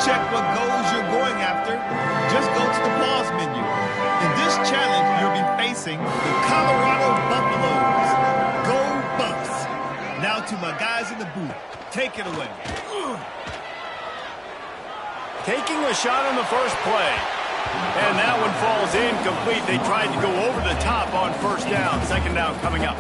check what goals you're going after, just go to the pause menu. In this challenge, you'll be facing the Colorado Buffaloes. Go Buffs! Now to my guys in the booth. Take it away. Taking a shot on the first play. And that one falls incomplete. They tried to go over the top on first down. Second down coming up.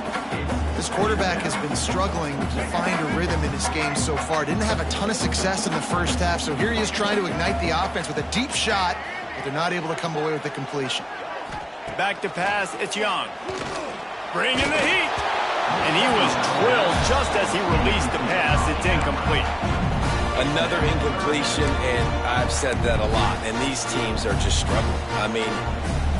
This quarterback has been struggling to find a rhythm in his game so far. Didn't have a ton of success in the first half, so here he is trying to ignite the offense with a deep shot, but they're not able to come away with the completion. Back to pass, it's Young. Bringing the heat. And he was drilled just as he released the pass. It's incomplete. Another incompletion, and I've said that a lot, and these teams are just struggling. I mean,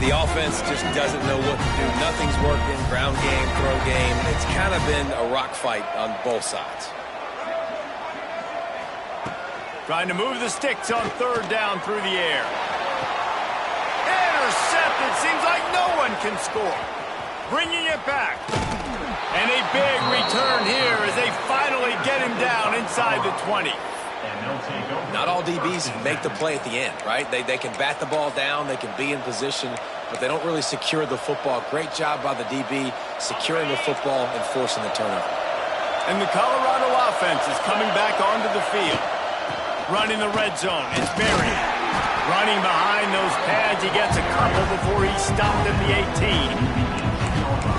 the offense just doesn't know what to do. Nothing's working. Ground game, throw game. It's kind of been a rock fight on both sides. Trying to move the sticks on third down through the air. Intercepted. Seems like no one can score. Bringing it back. And a big return here as they finally get him down inside the 20. Not all DBs make the play at the end, right? They can bat the ball down, they can be in position, but they don't really secure the football. Great job by the DB securing the football and forcing the turnover. And the Colorado offense is coming back onto the field. Running the red zone. It's Marion. Running behind those pads. He gets a couple before he's stopped at the 18.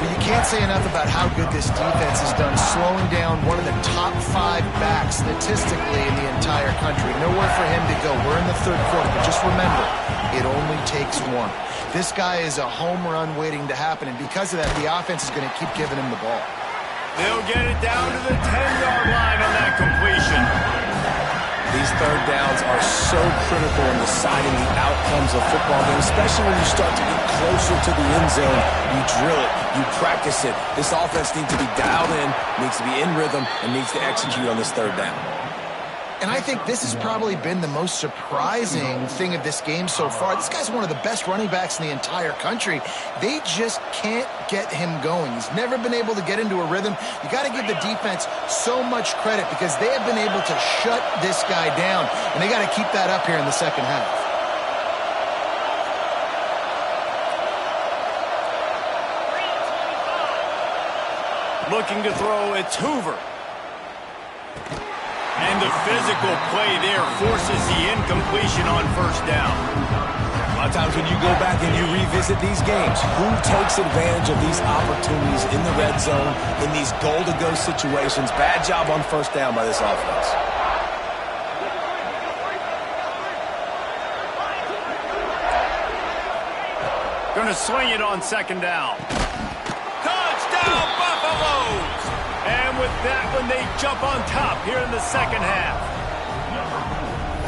You can't say enough about how good this defense has done slowing down one of the top 5 backs statistically in the entire country. Nowhere for him to go. We're in the third quarter, but just remember, it only takes one. This guy is a home run waiting to happen, and because of that, the offense is going to keep giving him the ball. They'll get it down to the 10-yard line on that completion. These third downs are so critical in deciding the outcomes of football games, especially when you start to get closer to the end zone. You drill it, you practice it. This offense needs to be dialed in, needs to be in rhythm, and needs to execute on this third down. And I think this has probably been the most surprising thing of this game so far. This guy's one of the best running backs in the entire country. They just can't get him going. He's never been able to get into a rhythm. You got to give the defense so much credit because they have been able to shut this guy down, and they got to keep that up here in the second half. Looking to throw, it's Hoover. And the physical play there forces the incompletion on first down. A lot of times when you go back and you revisit these games, who takes advantage of these opportunities in the red zone, in these goal-to-go situations? Bad job on first down by this offense. Going to swing it on second down. Touchdown, Buffaloes! And with that one, they jump on top here in the second half.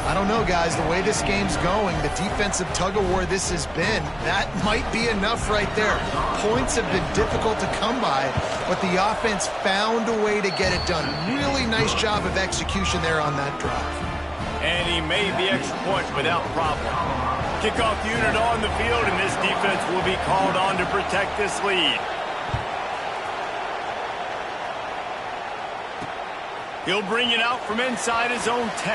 I don't know, guys. The way this game's going, the defensive tug-of-war this has been, that might be enough right there. Points have been difficult to come by, but the offense found a way to get it done. Really nice job of execution there on that drive. And he made the extra point without problem. Kickoff unit on the field, and this defense will be called on to protect this lead. He'll bring it out from inside his own 10.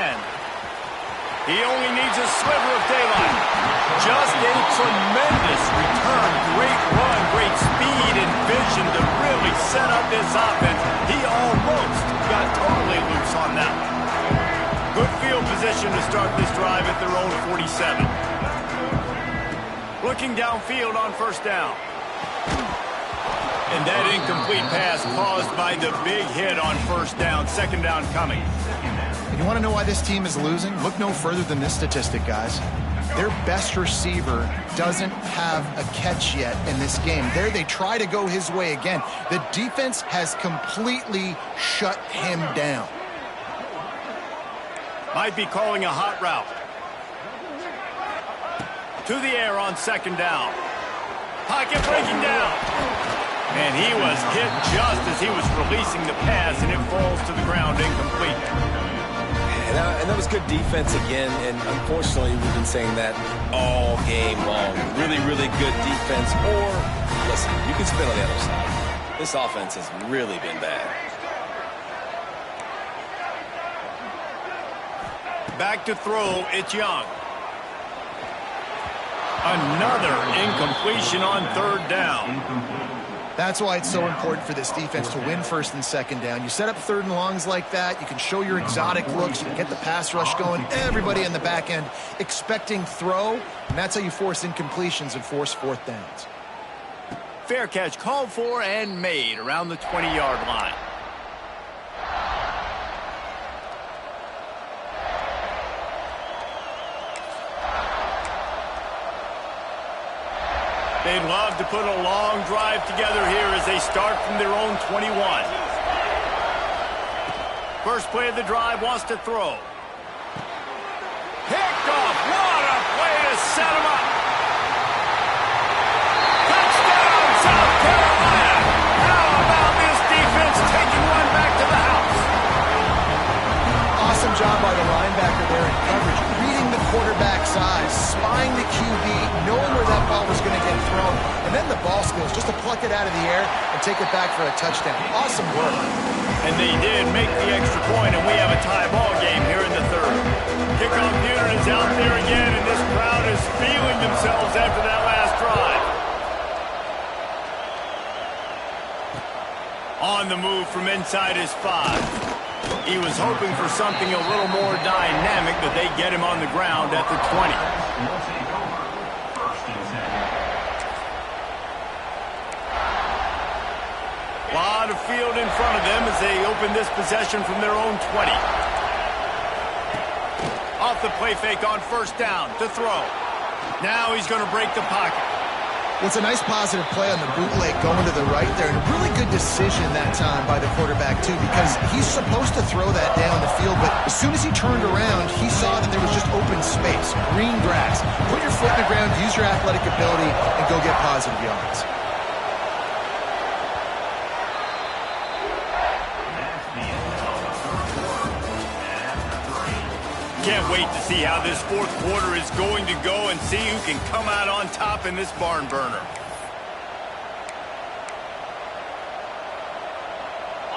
He only needs a sliver of daylight. Just a tremendous return. Great run, great speed and vision to really set up this offense. He almost got totally loose on that one. Good field position to start this drive at their own 47. Looking downfield on first down. And that incomplete pass caused by the big hit on first down. Second down coming. And you want to know why this team is losing? Look no further than this statistic, guys. Their best receiver doesn't have a catch yet in this game. There they try to go his way again. The defense has completely shut him down. Might be calling a hot route. To the air on second down. Pocket breaking down. And he was hit just as he was releasing the pass, and it falls to the ground incomplete. And that was good defense again, and unfortunately we've been saying that all game long. Really, really good defense. Or, listen, you can spin on the other side. This offense has really been bad. Back to throw, it's Young. Another incompletion on third down. That's why it's so important for this defense to win first and second down. You set up third and longs like that, you can show your exotic looks, you can get the pass rush going, everybody in the back end expecting throw, and that's how you force incompletions and force fourth downs. Fair catch called for and made around the 20-yard line. They'd love to put a long drive together here as they start from their own 21. First play of the drive, wants to throw. Picked off. What a play to set him up. Touchdown, South Carolina. How about this defense taking one back to the house? Awesome job by the linebacker there in coverage, reading the quarterback's eyes, spying the QB, knowing where that ball was going to get thrown, and then the ball skills just to pluck it out of the air and take it back for a touchdown. Awesome work. And they did make the extra point, and we have a tie ball game here in the third. Kickoff unit is out there again, and this crowd is feeling themselves after that last drive. On the move from inside his 5. He was hoping for something a little more dynamic, but they get him on the ground at the 20. A lot of field in front of them as they open this possession from their own 20. Off the play fake on first down to throw. Now he's going to break the pocket. It's a nice positive play on the bootleg going to the right there, and a really good decision that time by the quarterback too, because he's supposed to throw that down the field, but as soon as he turned around, he saw that there was just open space, green grass. Put your foot in the ground, use your athletic ability, and go get positive yards. Can't wait to see how this fourth quarter is going to go and see who can come out on top in this barn burner.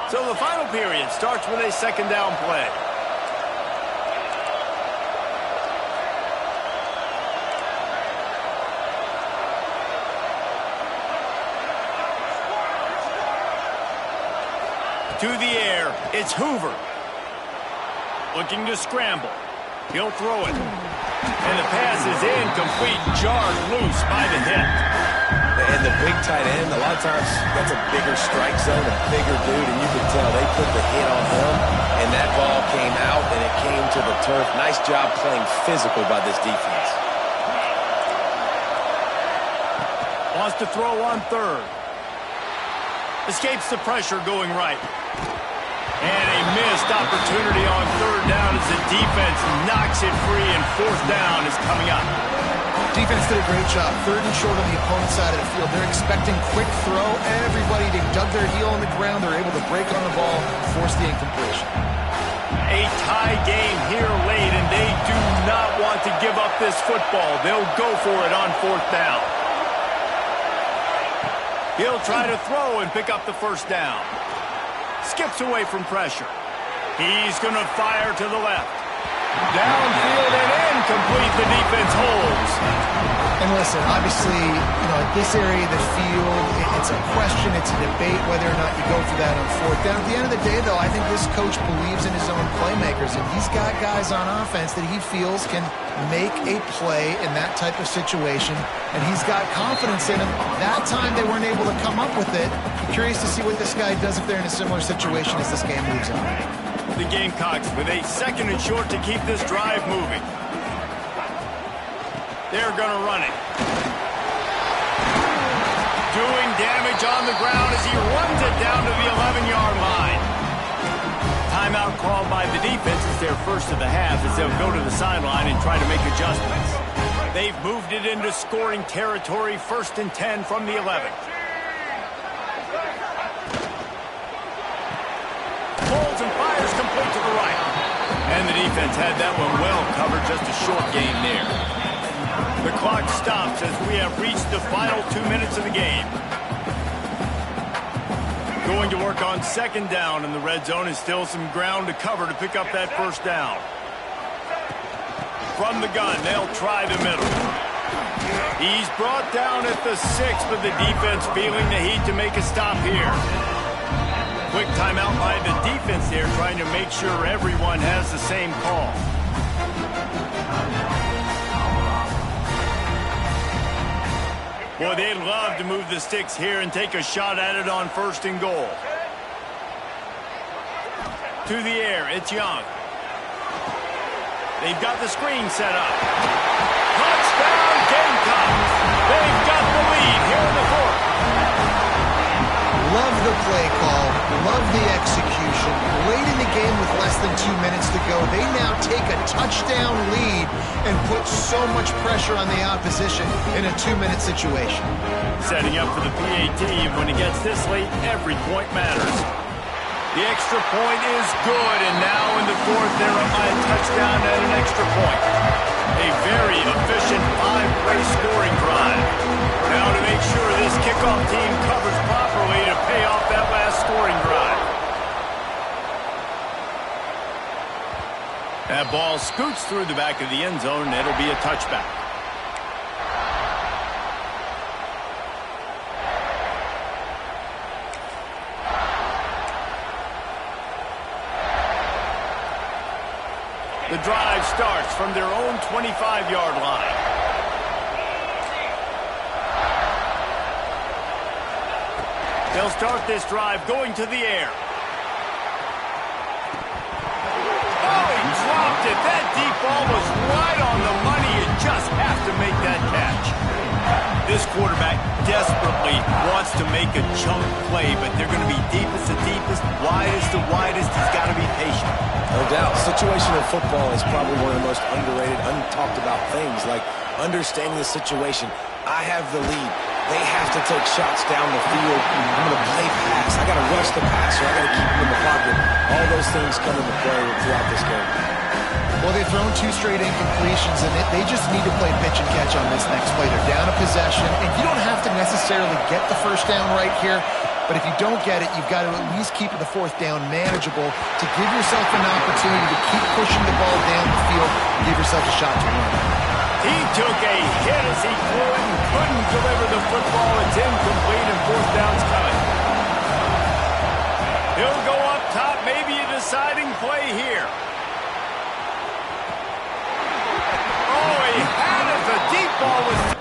So the final period starts with a second down play. To the air, it's Hoover. Looking to scramble. He'll throw it. And the pass is incomplete, jarred loose by the hit. And the big tight end, a lot of times that's a bigger strike zone, a bigger dude, and you can tell they put the hit on him, and that ball came out, and it came to the turf. Nice job playing physical by this defense. Wants to throw on third. Escapes the pressure going right. And a missed opportunity on third down as the defense knocks it free, and fourth down is coming up. Defense did a great job. Third and short on the opponent's side of the field. They're expecting quick throw. Everybody, they dug their heel on the ground. They're able to break on the ball, force the incompletion. A tie game here late, and they do not want to give up this football. They'll go for it on fourth down. He'll try to throw and pick up the first down. Skips away from pressure. He's going to fire to the left. Downfield and incomplete. The defense holds. And listen, obviously, at this area of the field, it's a question, it's a debate whether or not you go for that on fourth down. At the end of the day, though, I think this coach believes in his own playmakers, and he's got guys on offense that he feels can make a play in that type of situation, and he's got confidence in them. That time they weren't able to come up with it. Curious to see what this guy does if they're in a similar situation as this game moves on. The Gamecocks with a second and short to keep this drive moving. They're going to run it. Doing damage on the ground as he runs it down to the 11-yard line. Timeout called by the defense is their first of the half as they'll go to the sideline and try to make adjustments. They've moved it into scoring territory, 1st and 10 from the 11. Pulls and fires complete to the right. And the defense had that one well covered, just a short gain there. The clock stops as we have reached the final 2 minutes of the game. Going to work on second down in the red zone, and still some ground to cover to pick up that first down. from the gun. They'll try the middle. He's brought down at the 6, but the defense feeling the heat to make a stop here. Quick timeout by the defense here, trying to make sure everyone has the same call. Boy, they'd love to move the sticks here and take a shot at it on 1st and goal. To the air, it's Young. They've got the screen set up. Touchdown, Gamecocks! They've got the lead here in the 4th. Love the play call, love the execution. Late in the game with less than 2 minutes to go, they now take a touchdown lead and put so much pressure on the opposition in a 2-minute situation. Setting up for the PAT. When it gets this late, every point matters. The extra point is good, and now in the 4th, they're up by a touchdown and an extra point. A very efficient 5-play scoring drive. Now to make sure this kickoff team covers properly to pay off that last scoring drive. That ball scoots through the back of the end zone, and it'll be a touchback. The drive starts from their own 25-yard line. They'll start this drive going to the air. Oh, he dropped it. That deep ball was right on the money. You just have to make that catch. This quarterback desperately wants to make a chunk play, but they're going to be deepest to deepest, widest to widest. He's got to be patient. No doubt. Situational football is probably one of the most underrated, untalked about things, like understanding the situation. I have the lead. They have to take shots down the field. I'm going to play pass. I got to rush the passer. I got to keep him in the pocket. All those things come into play throughout this game. Well, they've thrown 2 straight incompletions, and they just need to play pitch and catch on this next play. They're down a possession, and you don't have to necessarily get the 1st down right here, but if you don't get it, you've got to at least keep the 4th down manageable to give yourself an opportunity to keep pushing the ball down the field and give yourself a shot to win. He took a hit as he threw it and couldn't deliver the football. It's incomplete, and 4th down's coming. He'll go up top, maybe a deciding play here. Oh, he had it. The deep ball was...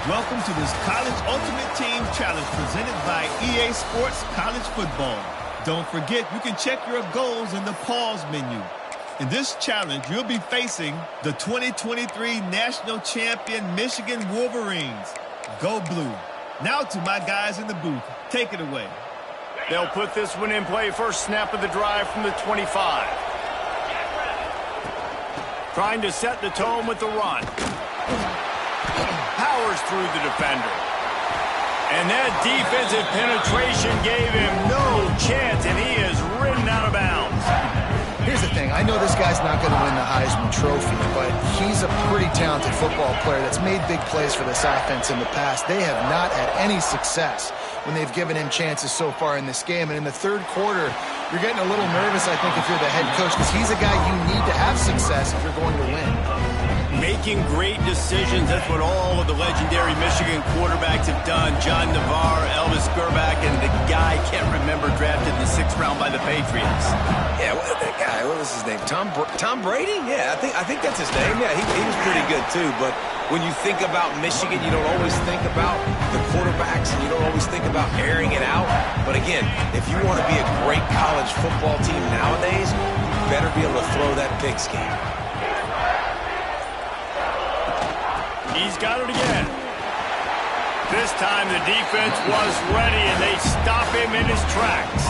Welcome to this College Ultimate Team Challenge presented by EA Sports College Football. Don't forget, you can check your goals in the pause menu. In this challenge, you'll be facing the 2023 National Champion Michigan Wolverines. Go Blue. Now to my guys in the booth. Take it away. They'll put this one in play. First snap of the drive from the 25. Trying to set the tone with the run. Powers through the defender. And that defensive penetration gave him no chance, and he is ridden out of bounds. Here's here's the thing. I know this guy's not going to win the Heisman Trophy, but he's a pretty talented football player that's made big plays for this offense in the past. They have not had any success when they've given him chances so far in this game. And in the third quarter, you're getting a little nervous, I think, if you're the head coach, because he's a guy you need to have success if you're going to win. Making great decisions, that's what all of the legendary Michigan quarterbacks have done. John Navarre, Elvis Gerbach, and the guy, can't remember, drafted in the 6th round by the Patriots. Yeah, that guy, what was his name? Tom Brady? Yeah, I think that's his name. Yeah, he was pretty good too. But when you think about Michigan, you don't always think about the quarterbacks, and you don't always think about airing it out. But again, if you want to be a great college football team nowadays, you better be able to throw that pigskin. He's got it again. This time the defense was ready, and they stop him in his tracks.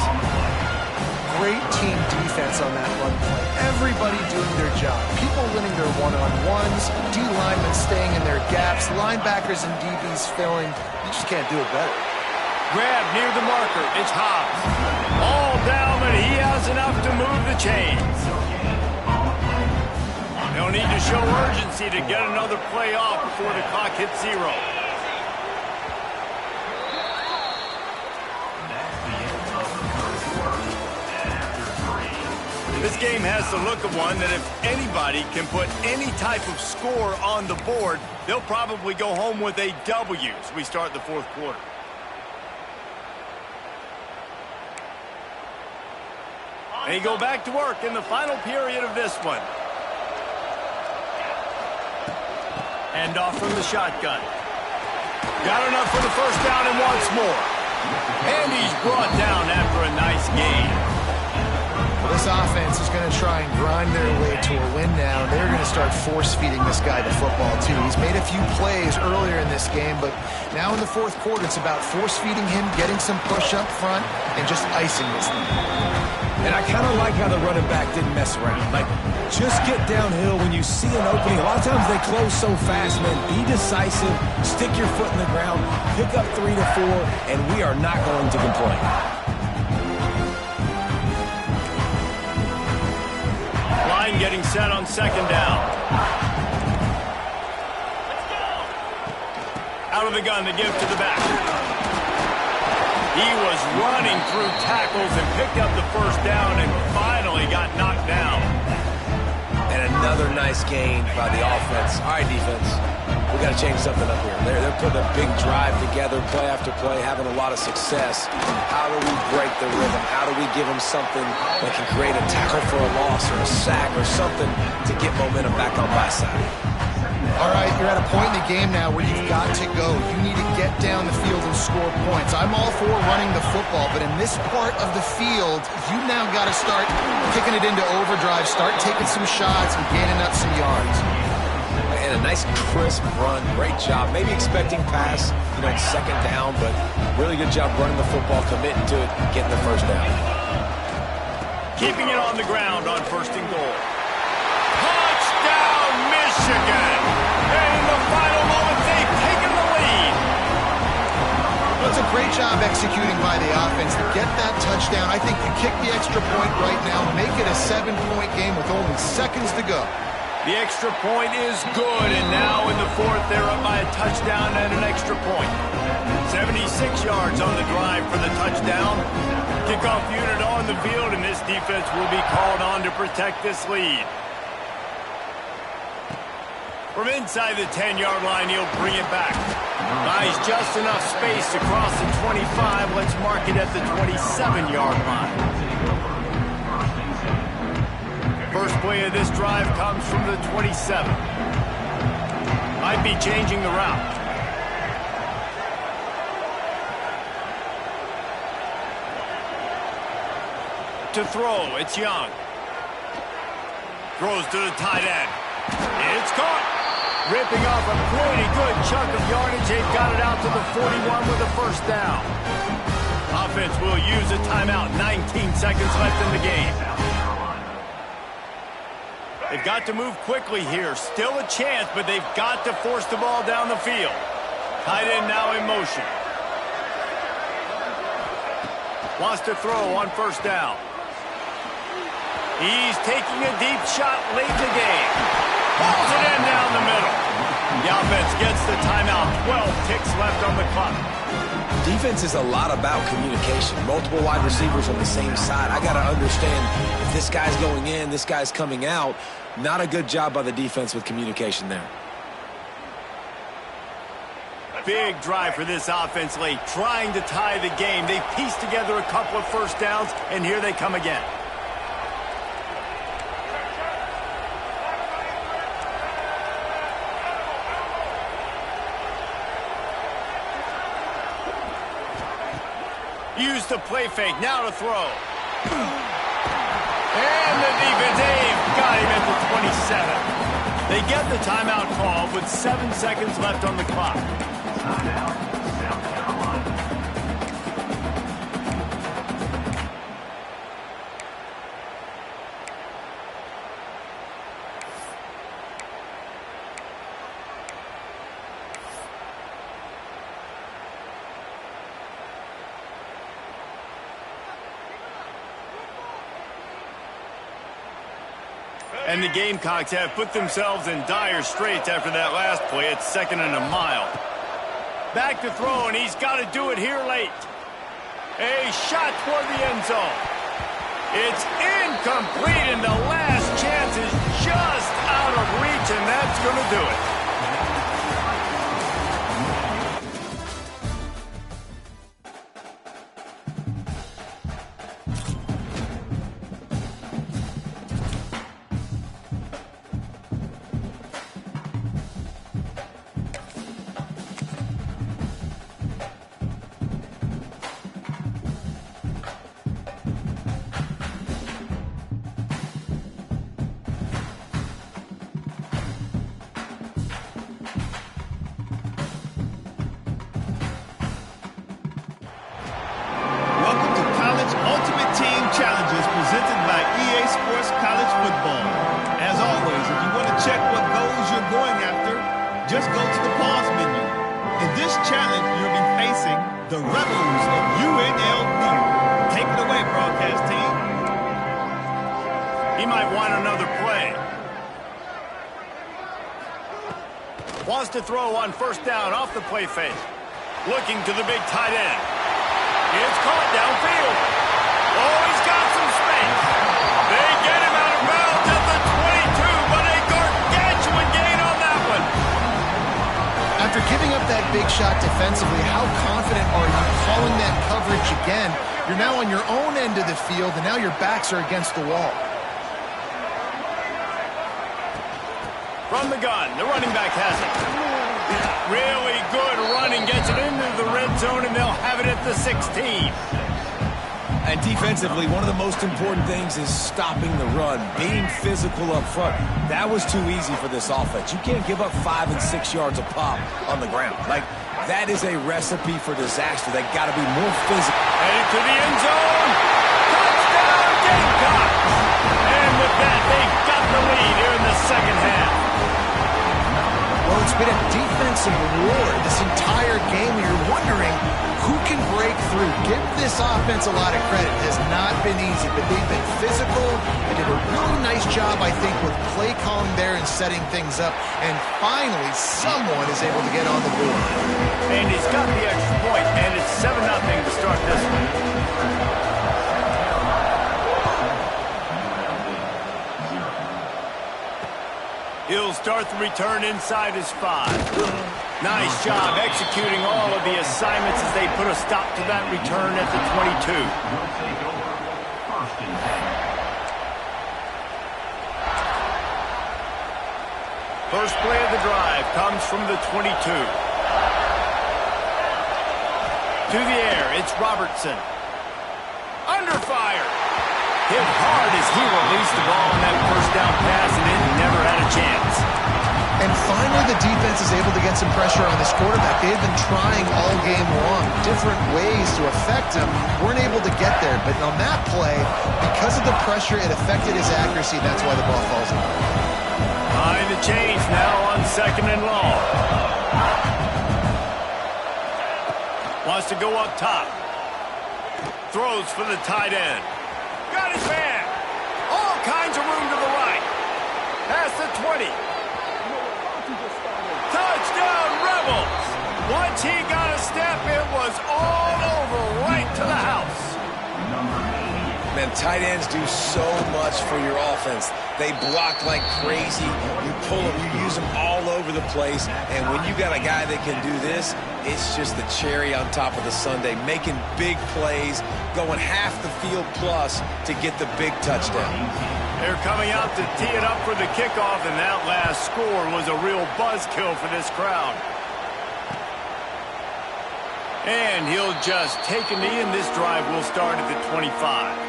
Great team defense on that run play. Everybody doing their job. People winning their one-on-ones, D linemen staying in their gaps, linebackers and DBs filling. You just can't do it better. Grab near the marker. It's Hobbs. All down, but he has enough to move the chains. They'll need to show urgency to get another play off before the clock hits 0. This game has the look of one that if anybody can put any type of score on the board, they'll probably go home with a W as we start the 4th quarter. They go back to work in the final period of this one. Hand off from the shotgun. Got enough for the first down and once more. And he's brought down after a nice gain. Well, this offense is going to try and grind their way to a win now. They're going to start force-feeding this guy the football, too. He's made a few plays earlier in this game, but now in the 4th quarter, it's about force-feeding him, getting some push up front, and just icing this thing. And I kind of like how the running back didn't mess around. Like, just get downhill when you see an opening. A lot of times they close so fast, man. Be decisive, stick your foot in the ground, pick up 3 to 4, and we are not going to complain. Line getting set on 2nd down. Out of the gun to give to the back. He was running through tackles and picked up the first down and finally got knocked down. And another nice gain by the offense. All right, defense, we got to change something up here. They're putting a big drive together, play after play, having a lot of success. How do we break the rhythm? How do we give them something that can create a tackle for a loss or a sack or something to get momentum back on my side? All right, you're at a point in the game now where you've got to go. You need to get down the field and score points. I'm all for running the football, but in this part of the field, you now got to start kicking it into overdrive, start taking some shots and gaining up some yards. And a nice crisp run, great job. Maybe expecting pass, you know, 2nd down, but really good job running the football, committing to it, getting the first down. Keeping it on the ground on 1st and goal. Touchdown, Michigan! And in the final moments, they've taken the lead. Well, it's a great job executing by the offense to get that touchdown. I think you kick the extra point right now, make it a 7-point game with only seconds to go. The extra point is good, and now in the 4th, they're up by a touchdown and an extra point. 76 yards on the drive for the touchdown. Kickoff unit on the field, and this defense will be called on to protect this lead. From inside the 10-yard line, he'll bring it back. Buys just enough space to cross the 25. Let's mark it at the 27-yard line. First play of this drive comes from the 27. Might be changing the route. To throw, it's Young. Throws to the tight end. It's caught. Ripping off a pretty good chunk of yardage. They've got it out to the 41 with a first down. Offense will use a timeout. 19 seconds left in the game. They've got to move quickly here. Still a chance, but they've got to force the ball down the field. Tight end now in motion. Wants to throw on first down. He's taking a deep shot late in the game. Pulls it in down the middle. The offense gets the timeout. 12 ticks left on the clock. Defense is a lot about communication. Multiple wide receivers on the same side. I got to understand if this guy's going in, this guy's coming out. Not a good job by the defense with communication there. Big drive for this offense late, trying to tie the game. They pieced together a couple of first downs, and here they come again. Use the play fake, now to throw. And the defense, got him at the 27. They get the timeout call with 7 seconds left on the clock. Timeout, South Carolina. And the Gamecocks have put themselves in dire straits after that last play. It's 2nd and a mile. Back to throw, and he's got to do it here late. A shot toward the end zone. It's incomplete, and the last chance is just out of reach, and that's going to do it. Just go to the pause menu. In this challenge, you'll be facing the Rebels of UNLV. Take it away, broadcast team. He might want another play. Wants to throw on first down off the play fake. Looking to the big tight end. It's caught downfield. Oh, he's got some space. They get him out of bounds at the 22, but a gargantuan gain on that one. After giving up that big shot defensively, how confident are you calling that coverage again? You're now on your own end of the field, and now your backs are against the wall. From the gun, the running back has it. Really good running, gets it into the red zone, and they'll have it at the 16. And defensively, one of the most important things is stopping the run, being physical up front. That was too easy for this offense. You can't give up 5 and 6 yards a pop on the ground. Like, that is a recipe for disaster. They got to be more physical. Headed to the end zone. Touchdown, Gamecocks! And with that, they've got the lead here in the second half. Well, it's been a defensive war this entire game. You're wondering who can break through. Give this offense a lot of credit. It has not been easy, but they've been physical. They did a really nice job, I think, with play calling there and setting things up. And finally, someone is able to get on the board. And he's got the extra point, and it's 7-0 to start this one. He'll start the return inside his 5. Nice job executing all of the assignments as they put a stop to that return at the 22. First play of the drive comes from the 22. To the air, it's Robertson. Under fire. Hit hard as he released the ball on that first down pass, and it never had a chance. And finally, the defense is able to get some pressure on this quarterback. They've been trying all game long, different ways to affect him. Weren't able to get there. But on that play, because of the pressure, it affected his accuracy. That's why the ball falls in. Behind the chains now on 2nd and long. Wants to go up top. Throws for the tight end. Got his man. All kinds of room to the right. Past the 20. Touchdown, Rebels! Once he got a step, it was all over right to the house. Man, tight ends do so much for your offense. They block like crazy. You pull them, you use them all over the place. And when you got a guy that can do this, it's just the cherry on top of the sundae, making big plays, going half the field plus to get the big touchdown. They're coming out to tee it up for the kickoff, and that last score was a real buzzkill for this crowd. And he'll just take a knee, and this drive will start at the 25.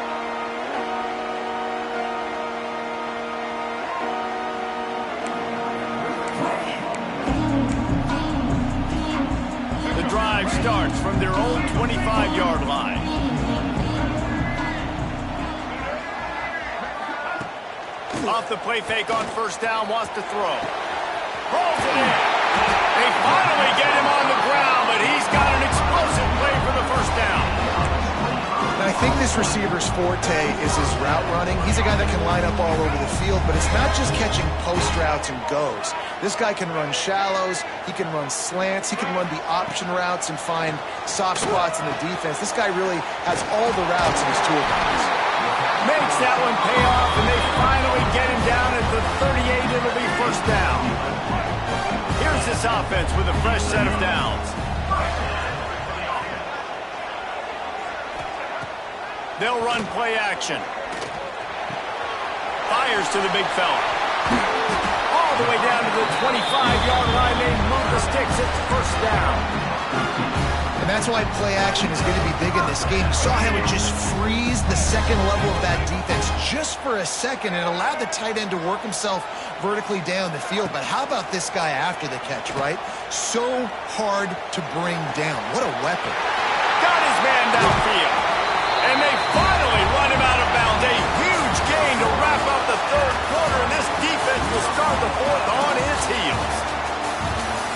The drive starts from their own 25-yard line. Off the play fake on first down, wants to throw. Rolls it in. They finally get him on the ground, but he's got an explosive play for the first down. And I think this receiver's forte is his route running. He's a guy that can line up all over the field, but it's not just catching post routes and goes. This guy can run shallows, he can run slants, he can run the option routes and find soft spots in the defense. This guy really has all the routes in his toolbox. Makes that one pay off, and they finally get him down at the 38. It'll be first down. Here's this offense with a fresh set of downs. They'll run play action. Fires to the big fella. All the way down to the 25-yard line. They move the sticks. It's first down. And that's why play action is going to be big in this game. You saw how it just frees the second level of that defense just for a second and allowed the tight end to work himself vertically down the field. But how about this guy after the catch, right? So hard to bring down. What a weapon. Got his man downfield. And they finally run him out of bounds. A huge gain to wrap up the third quarter, and this defense will start the fourth on its heels.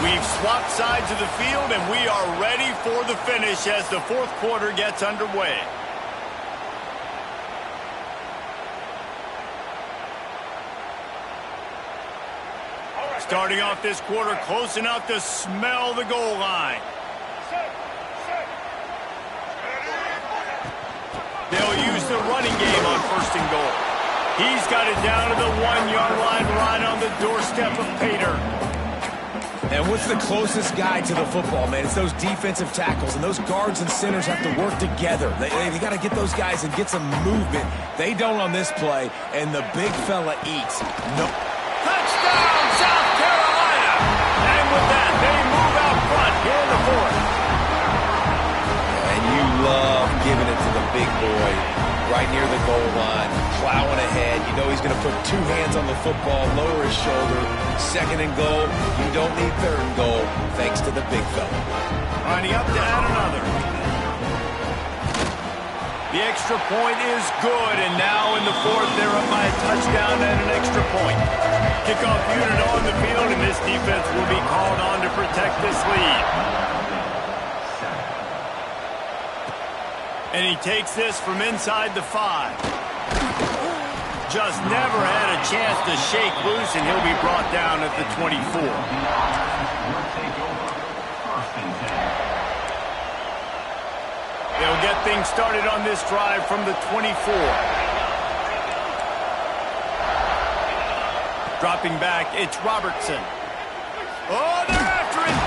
We've swapped sides of the field, and we are ready for the finish as the fourth quarter gets underway. Starting off this quarter close enough to smell the goal line. They'll use the running game on first and goal. He's got it down to the 1-yard line, right on the doorstep of Pater. And what's the closest guy to the football, man? It's those defensive tackles, and those guards and centers have to work together. They got to get those guys and get some movement. They don't on this play, and the big fella eats. No. Touchdown, South Carolina! And with that, they move out front here in the fourth. And you love giving it to the big boy right near the goal line, plowing ahead. You know he's going to put two hands on the football, lower his shoulder. Second and goal, you don't need third and goal, thanks to the big fella. Lining up to add another. The extra point is good, and now in the fourth, they're up by a touchdown and an extra point. Kickoff unit on the field, and this defense will be called on to protect this lead. And he takes this from inside the 5. Just never had a chance to shake loose, and he'll be brought down at the 24. They'll get things started on this drive from the 24. Dropping back, it's Robertson. Oh, they're after him!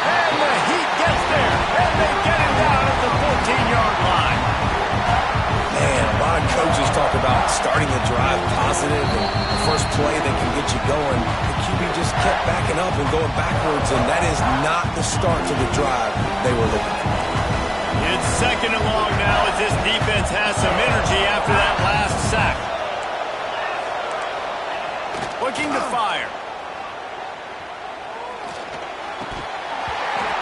And the Heat gets there, and they get him down at the 14-yard line. Man, a lot of coaches talk about starting the drive positive and the first play that can get you going. The QB just kept backing up and going backwards, and that is not the start to the drive they were looking for. It's second and long now as this defense has some energy after that last sack. Looking to fire.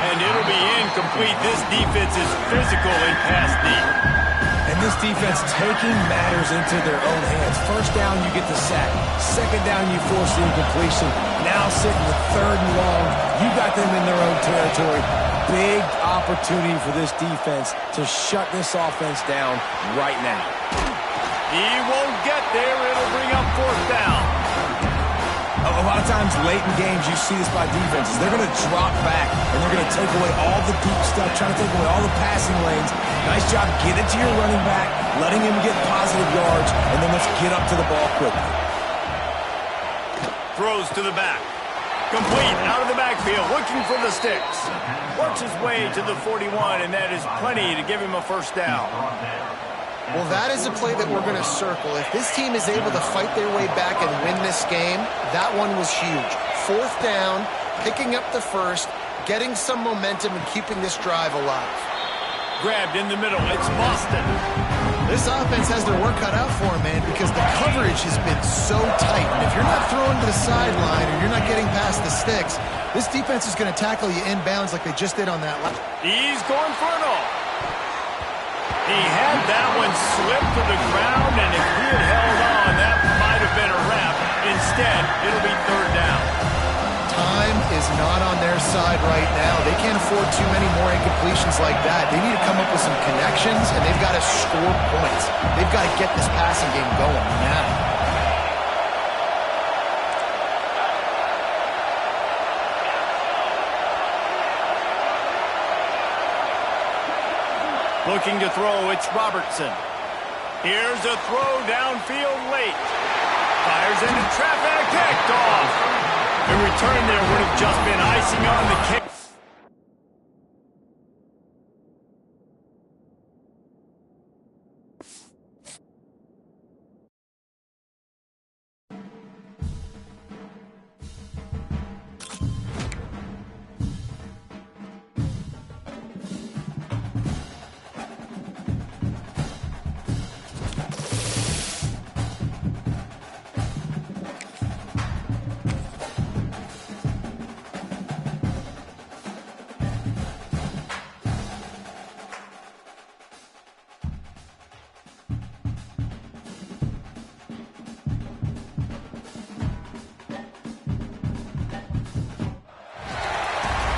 And it'll be incomplete. This defense is physical in pass deep. And this defense taking matters into their own hands. First down, you get the sack. Second down, you force the incompletion. Now sitting with third and long, you got them in their own territory. Big opportunity for this defense to shut this offense down right now. He won't get there. It'll bring up fourth down. A lot of times late in games, you see this by defenses. They're going to drop back, and they're going to take away all the deep stuff, trying to take away all the passing lanes. Nice job. Get it to your running back, letting him get positive yards, and then let's get up to the ball quickly. Throws to the back. Complete out of the backfield, looking for the sticks. Works his way to the 41, and that is plenty to give him a first down. Well, that is a play that we're going to circle. If this team is able to fight their way back and win this game, that one was huge. Fourth down, picking up the first, getting some momentum and keeping this drive alive. Grabbed in the middle. It's Boston. This offense has their work cut out for them, man, because the coverage has been so tight. And if you're not throwing to the sideline or you're not getting past the sticks, this defense is going to tackle you inbounds like they just did on that last. He's going for it all. He had that one slip to the ground, and if he had held on, that might have been a wrap. Instead, it'll be third down. Time is not on their side right now. They can't afford too many more incompletions like that. They need to come up with some connections, and they've got to score points. They've got to get this passing game going now. Looking to throw, it's Robertson. Here's a throw downfield late. Fires into traffic, picked off. The return there would have just been icing on the cake.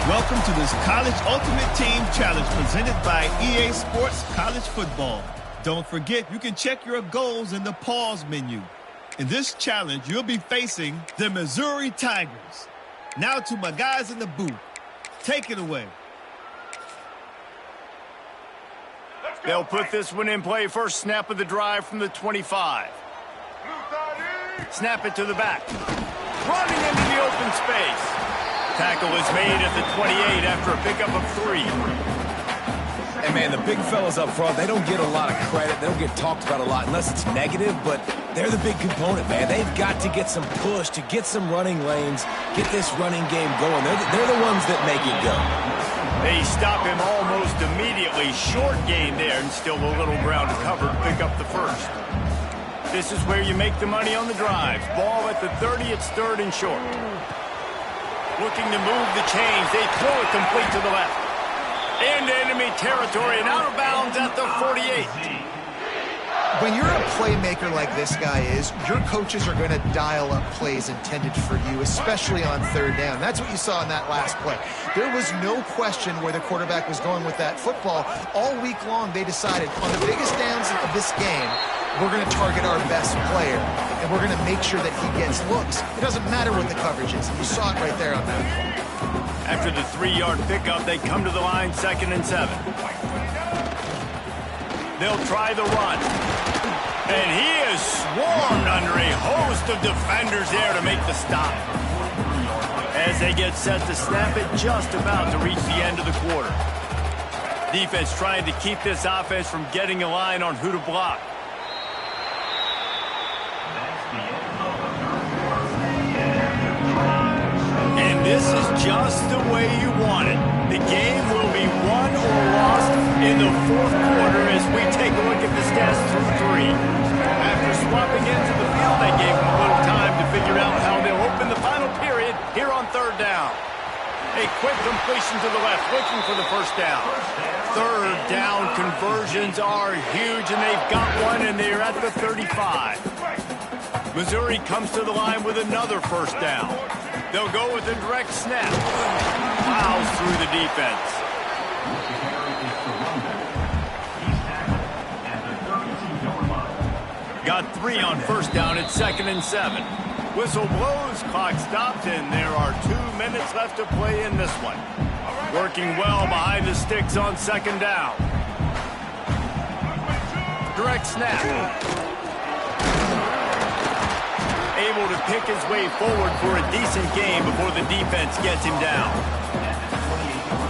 Welcome to this College Ultimate Team Challenge presented by EA Sports College Football. Don't forget, you can check your goals in the pause menu. In this challenge, you'll be facing the Missouri Tigers. Now to my guys in the booth. Take it away. They'll put this one in play. First snap of the drive from the 25. Snap it to the back. Running into the open space. Tackle is made at the 28 after a pickup of 3. And, man, the big fellas up front, they don't get a lot of credit. They don't get talked about a lot unless it's negative, but they're the big component, man. They've got to get some push to get some running lanes, get this running game going. They're the ones that make it go. They stop him almost immediately. Short gain there, and still a little ground to cover to pick up the first. This is where you make the money on the drives. Ball at the 30, it's third and short. Looking to move the chains. They throw it complete to the left. Into enemy territory and out of bounds at the 48. When you're a playmaker like this guy is, your coaches are going to dial up plays intended for you, especially on third down. That's what you saw in that last play. There was no question where the quarterback was going with that football. All week long, they decided on the biggest downs of this game, we're going to target our best player, and we're going to make sure that he gets looks. It doesn't matter what the coverage is. You saw it right there on that play. After the 3-yard pickup, they come to the line, 2nd and 7. They'll try the run. And he is swarmed under a host of defenders there to make the stop. As they get set to snap it, just about to reach the end of the quarter. Defense trying to keep this offense from getting a line on who to block. And this is just the way you want it. The game will be won or lost in the fourth quarter as we take a look at the stats through 3. After swapping into the field, they gave them a little time to figure out how they'll open the final period here on third down. A quick completion to the left, looking for the first down. Third down conversions are huge, and they've got one, and they're at the 35. Missouri comes to the line with another first down. They'll go with a direct snap. Plows through the defense. Got 3 on first down at 2nd and 7. Whistle blows, clock stopped, and there are 2 minutes left to play in this one. Working well behind the sticks on 2nd down. Direct snap. Able to pick his way forward for a decent game before the defense gets him down.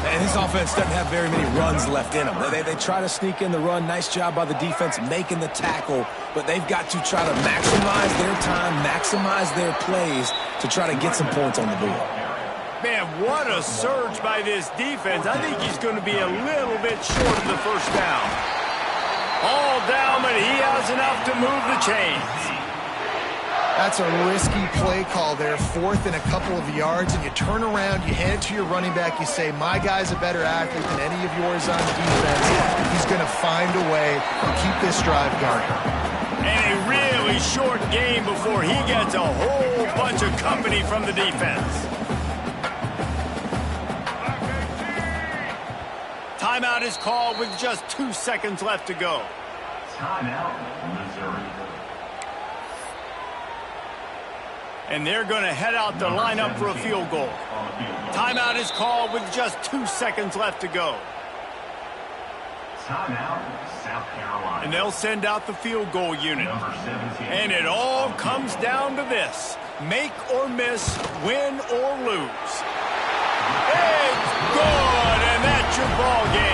And this offense doesn't have very many runs left in them. They try to sneak in the run. Nice job by the defense making the tackle, but they've got to try to maximize their time, maximize their plays to try to get some points on the board. Man, what a surge by this defense. I think he's going to be a little bit short of the first down. All down, but he has enough to move the chains. That's a risky play call there, 4th and a couple of yards, and you turn around, you hand it to your running back, you say, my guy's a better athlete than any of yours on defense. He's going to find a way to keep this drive going. And a really short game before he gets a whole bunch of company from the defense. Timeout is called with just 2 seconds left to go. Timeout, Missouri. And they're going to head out the lineup for a field goal. Timeout is called with just 2 seconds left to go. Timeout, South Carolina. And they'll send out the field goal unit. And it all comes down to this. Make or miss, win or lose. It's good, and that's your ball game.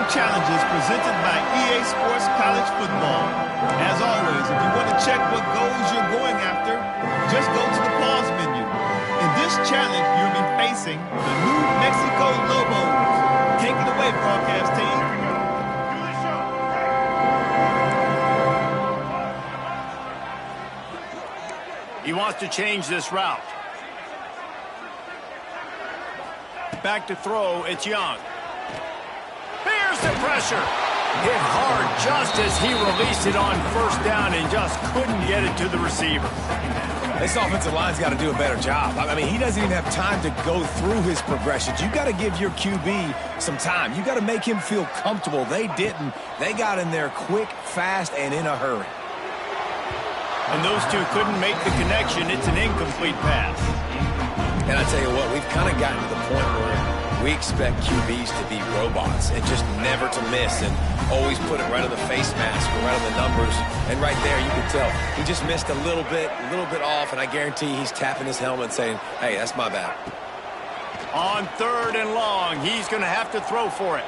Challenges presented by EA Sports College Football. As always, if you want to check what goals you're going after, just go to the pause menu. In this challenge, you'll be facing the New Mexico Lobos. Take it away, broadcast team. He wants to change this route. Back to throw, it's Young. Here's the pressure. Hit hard just as he released it on first down and just couldn't get it to the receiver. This offensive line's got to do a better job. I mean, he doesn't even have time to go through his progressions. You got to give your QB some time. You got to make him feel comfortable. They didn't. They got in there quick, fast, and in a hurry. And those two couldn't make the connection. It's an incomplete pass. And I tell you what, we've kind of gotten to the point where we expect QBs to be robots and just never to miss and always put it right on the face mask or right on the numbers. And right there, you can tell he just missed a little bit off, and I guarantee he's tapping his helmet saying, hey, that's my bad. On 3rd and long, he's going to have to throw for it.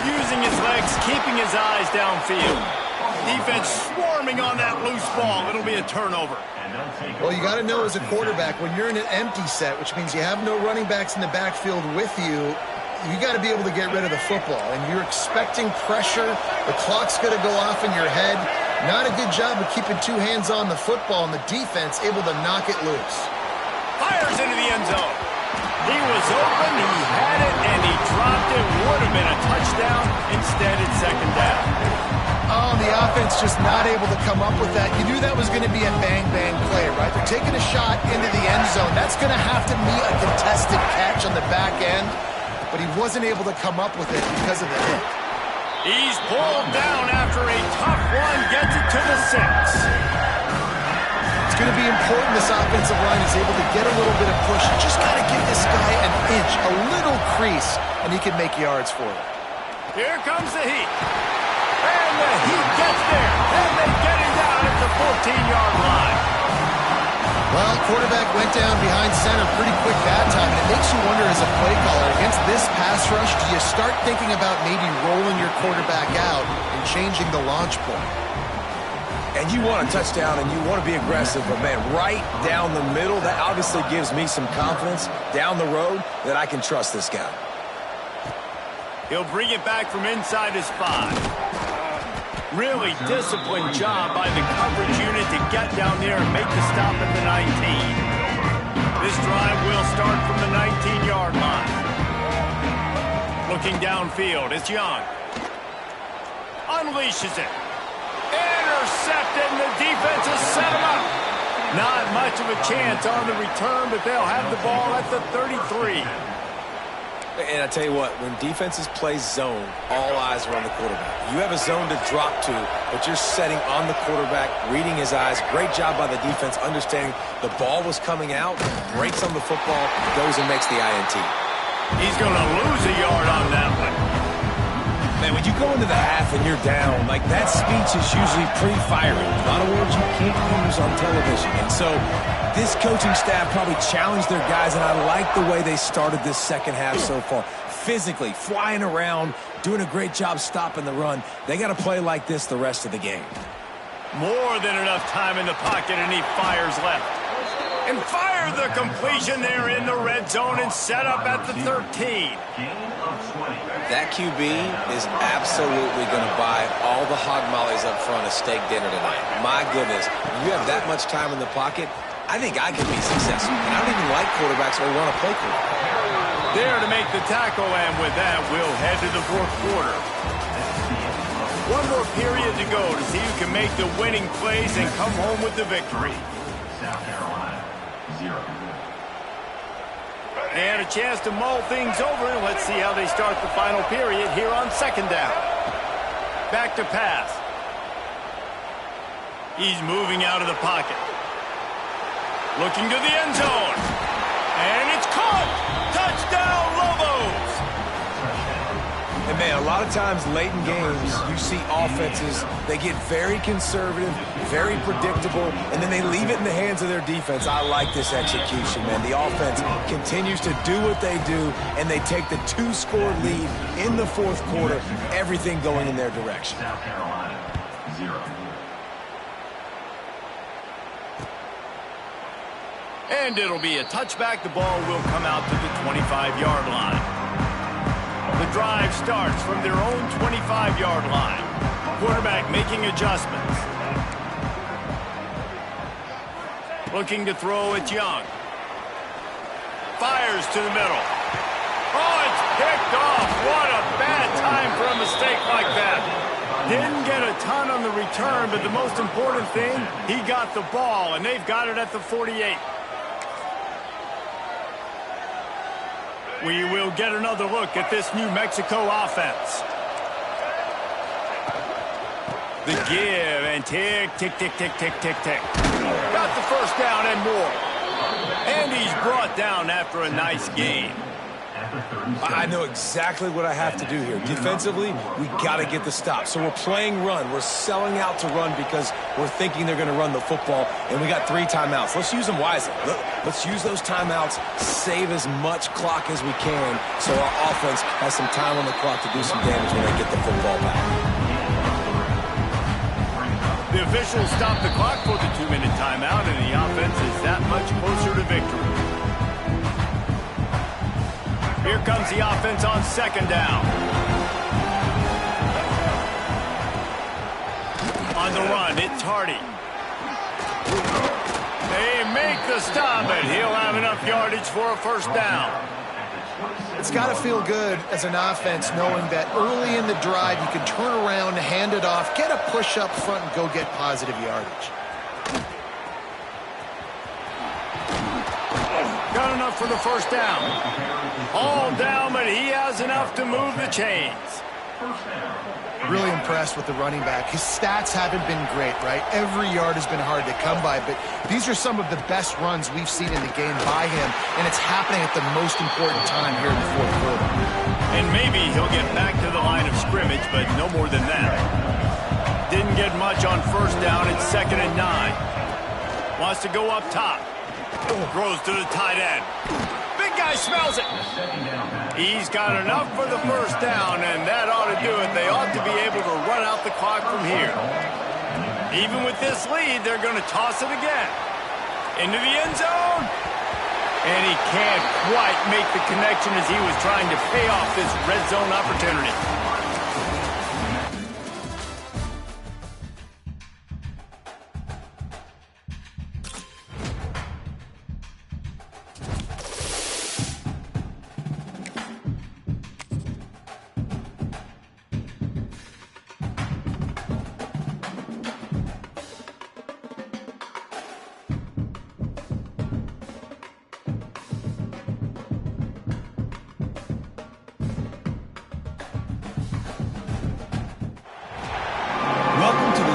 Using his legs, keeping his eyes downfield. Defense swarming on that loose ball. It'll be a turnover. Well, you got to know as a quarterback, when you're in an empty set, which means you have no running backs in the backfield with you, you got to be able to get rid of the football. And you're expecting pressure. The clock's going to go off in your head. Not a good job of keeping 2 hands on the football, and the defense able to knock it loose. Fires into the end zone. He was open, he had it, and he dropped it. Would have been a touchdown. Instead, it's 2nd down. Oh, the offense just not able to come up with that. You knew that was going to be a bang-bang play, right? They're taking a shot into the end zone. That's going to have to be a contested catch on the back end, but he wasn't able to come up with it because of the hit. He's pulled down after a tough one, gets it to the 6. It's going to be important this offensive line is able to get a little bit of push. You just got to give this guy an inch, a little crease, and he can make yards for you. Here comes the heat. And the Heat gets there. And they get him down at the 14-yard line. Well, quarterback went down behind center pretty quick that time, and it makes you wonder as a play caller, against this pass rush, do you start thinking about maybe rolling your quarterback out and changing the launch point? And you want a touchdown and you want to be aggressive, but man, right down the middle, that obviously gives me some confidence down the road that I can trust this guy. He'll bring it back from inside his 5. Really disciplined job by the coverage unit to get down there and make the stop at the 19. This drive will start from the 19-yard line. Looking downfield, it's Young. Unleashes it. Intercepted, and the defense has set him up. Not much of a chance on the return, but they'll have the ball at the 33. And I tell you what, when defenses play zone, all eyes are on the quarterback. You have a zone to drop to, but you're setting on the quarterback, reading his eyes. Great job by the defense, understanding the ball was coming out, breaks on the football, goes and makes the INT. He's going to lose a yard on that one. Man, when you go into the half and you're down, like that speech is usually pretty fiery. A lot of words you can't use on television. And so this coaching staff probably challenged their guys, and I like the way they started this second half so far. Physically, flying around, doing a great job stopping the run. They got to play like this the rest of the game. More than enough time in the pocket, and he fires left. And fire the completion there in the red zone and set up at the 13. That QB is absolutely going to buy all the hog mollies up front of steak dinner tonight. My goodness, when you have that much time in the pocket, I think I can be successful. And I don't even like quarterbacks or want to play quarterback. There to make the tackle, and with that, we'll head to the fourth quarter. One more period to go to see who can make the winning plays and come home with the victory. South Carolina, 0. And a chance to mull things over. Let's see how they start the final period here on second down. Back to pass. He's moving out of the pocket. Looking to the end zone. And it's caught! Touchdown, Lobos! And man, a lot of times late in games, you see offenses, they get very conservative, very predictable, and then they leave it in the hands of their defense. I like this execution, man. The offense continues to do what they do, and they take the 2-score lead in the fourth quarter, everything going in their direction. South Carolina, 0. And it'll be a touchback. The ball will come out to the 25-yard line. The drive starts from their own 25-yard line. Quarterback making adjustments. Looking to throw it, Young. Fires to the middle. Oh, it's picked off. What a bad time for a mistake like that. Didn't get a ton on the return, but the most important thing, he got the ball, and they've got it at the 48. We will get another look at this New Mexico offense. The give and tick, tick, tick, tick, tick, tick, tick. Got the first down and more. And he's brought down after a nice game. I know exactly what I have to do here. Defensively, we got to get the stop. So we're playing run. We're selling out to run because we're thinking they're going to run the football, and we got 3 timeouts. Let's use them wisely. Let's use those timeouts, save as much clock as we can so our offense has some time on the clock to do some damage when they get the football back. The officials stop the clock for the 2-minute timeout, and the offense is that much closer to victory. Here comes the offense on second down. On the run, it's Hardy. They make the stop, and he'll have enough yardage for a first down. It's got to feel good as an offense knowing that early in the drive you can turn around, hand it off, get a push up front, and go get positive yardage. Got enough for the first down. All down, but he has enough to move the chains. Really impressed with the running back. His stats haven't been great, right? Every yard has been hard to come by, but these are some of the best runs we've seen in the game by him, and it's happening at the most important time here in the fourth quarter. And maybe he'll get back to the line of scrimmage, but no more than that. Didn't get much on first down. It's 2nd and 9. Wants to go up top. Throws to the tight end. Big guy smells it. He's got enough for the first down, and that ought to do it. They ought to be able to run out the clock from here. Even with this lead, they're going to toss it again. Into the end zone. And he can't quite make the connection as he was trying to pay off this red zone opportunity.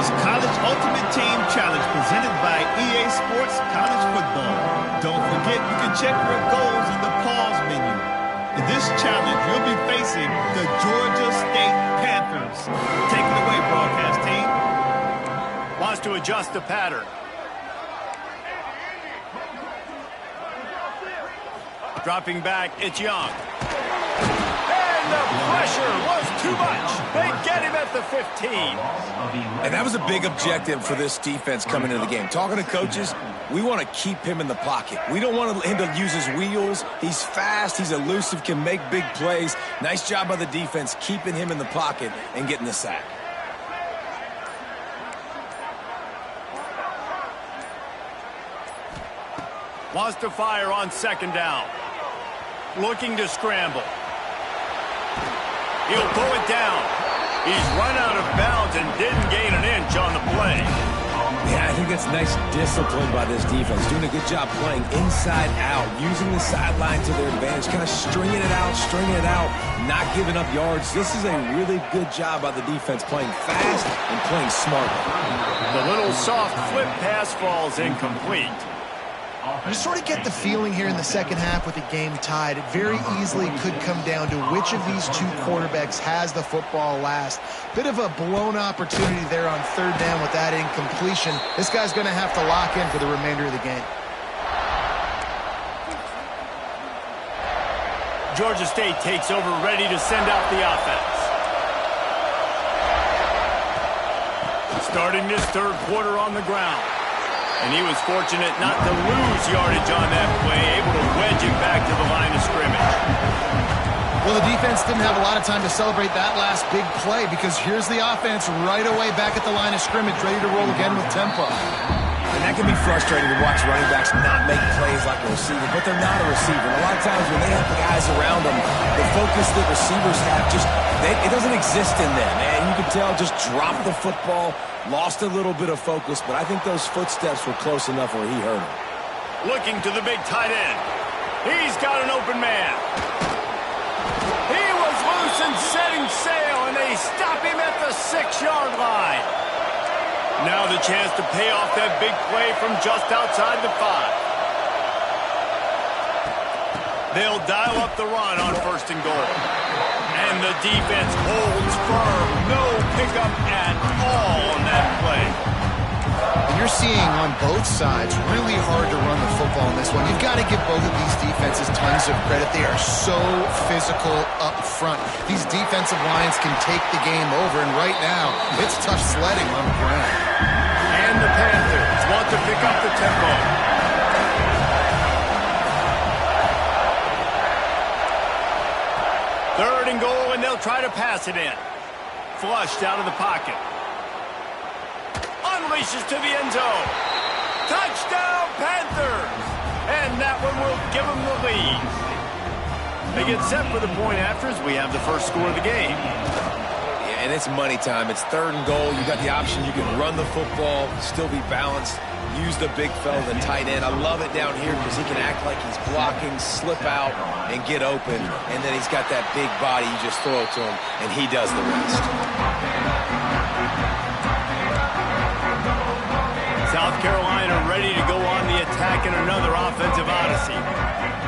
College Ultimate Team Challenge presented by EA Sports College Football. Don't forget, you can check your goals in the pause menu. In this challenge, you'll be facing the Georgia State Panthers. Take it away, broadcast team. Wants to adjust the pattern. Dropping back, it's Young. And the pressure was too much. They get him at the 15. And that was a big objective for this defense coming into the game. Talking to coaches, we want to keep him in the pocket. We don't want him to use his wheels. He's fast, he's elusive, can make big plays. Nice job by the defense keeping him in the pocket and getting the sack. Wants to fire on second down. Looking to scramble. He'll pull it down. He's run out of bounds and didn't gain an inch on the play. Yeah, I think that's nice discipline by this defense. Doing a good job playing inside out, using the sideline to their advantage, kind of stringing it out, not giving up yards. This is a really good job by the defense, playing fast and playing smart. The little soft flip pass falls incomplete. You sort of get the feeling here in the second half with the game tied. It very easily could come down to which of these two quarterbacks has the football last. Bit of a blown opportunity there on third down with that incompletion. This guy's going to have to lock in for the remainder of the game. Georgia State takes over, ready to send out the offense. Starting this third quarter on the ground. And he was fortunate not to lose yardage on that play, able to wedge it back to the line of scrimmage. Well, the defense didn't have a lot of time to celebrate that last big play because here's the offense right away back at the line of scrimmage, ready to roll again with tempo. And that can be frustrating to watch running backs not make plays like a receiver, but they're not a receiver. And a lot of times when they have the guys around them, the focus that receivers have it doesn't exist in them. And you can tell just dropped the football, lost a little bit of focus, but I think those footsteps were close enough where he hurt him. Looking to the big tight end. He's got an open man. He was loose and setting sail, and they stop him at the 6-yard line. Now the chance to pay off that big play from just outside the 5. They'll dial up the run on first and goal. And the defense holds firm. No pickup at all on that play. And you're seeing on both sides really hard to run the football in this one. You've got to give both of these defenses tons of credit. They are so physical up front. These defensive lines can take the game over, and right now, it's tough sledding on the ground. And the Panthers want to pick up the tempo. Third and goal, and they'll try to pass it in. Flushed out of the pocket. Unleashes to the end zone. Touchdown, Panthers! And that one will give them the lead. They get set for the point after as we have the first score of the game. Yeah, and it's money time. It's third and goal. You got the option. You can run the football, still be balanced. Use the big fella, the tight end. I love it down here because he can act like he's blocking, slip out, and get open. And then he's got that big body. You just throw it to him, and he does the rest. South Carolina ready to go on the attack in another offensive odyssey.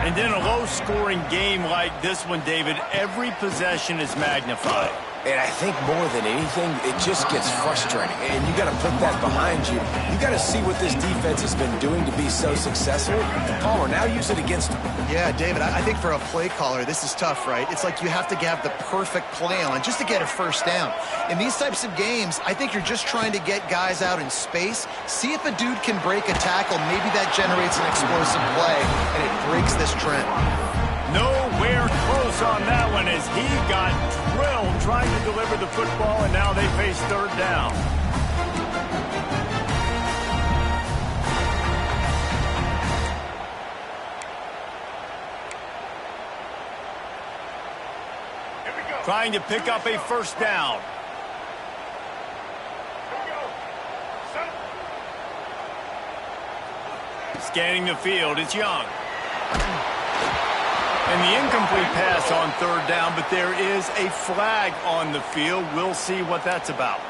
And in a low-scoring game like this one, David, every possession is magnified. And I think more than anything, it just gets frustrating. And you got to put that behind you. You got to see what this defense has been doing to be so successful. And Palmer, now use it against them. Yeah, David, I think for a play caller, this is tough, right? It's like you have to have the perfect play on just to get a first down. In these types of games, I think you're just trying to get guys out in space, see if a dude can break a tackle. Maybe that generates an explosive play, and it breaks this trend. Nowhere close on that one as he got drilled trying to deliver the football, and now they face third down. Trying to pick up a first down. Scanning the field, it's Young. And the incomplete pass on third down, but there is a flag on the field. We'll see what that's about.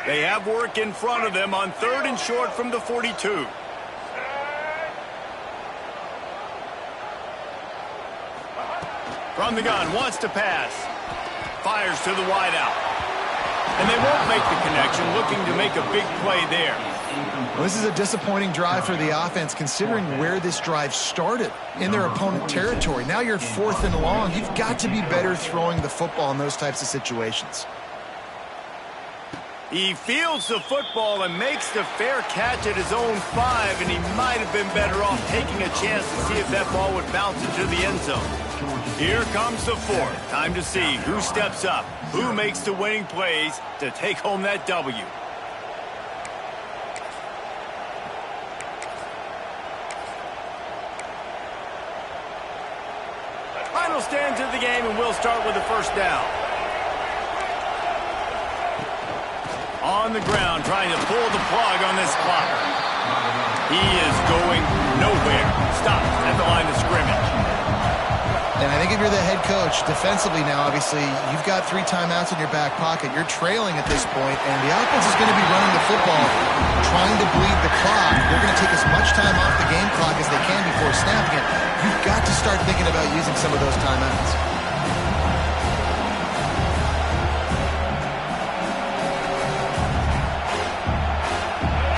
They have work in front of them on third and short from the 42. From the gun, wants to pass. Fires to the wideout. And they won't make the connection, looking to make a big play there. Well, this is a disappointing drive for the offense, considering where this drive started in their opponent territory. Now you're 4th and long. You've got to be better throwing the football in those types of situations. He fields the football and makes the fair catch at his own 5, and he might have been better off taking a chance to see if that ball would bounce into the end zone. Here comes the 4th. Time to see who steps up, who makes the winning plays to take home that W. Final stands of the game, and we'll start with the first down. On the ground, trying to pull the plug on this clock. He is going nowhere. Stops at the line of scrimmage. And I think if you're the head coach, defensively now, obviously, you've got 3 timeouts in your back pocket. You're trailing at this point, and the offense is going to be running the football, trying to bleed the clock. They're going to take as much time off the game clock as they can before snapping it. You've got to start thinking about using some of those timeouts.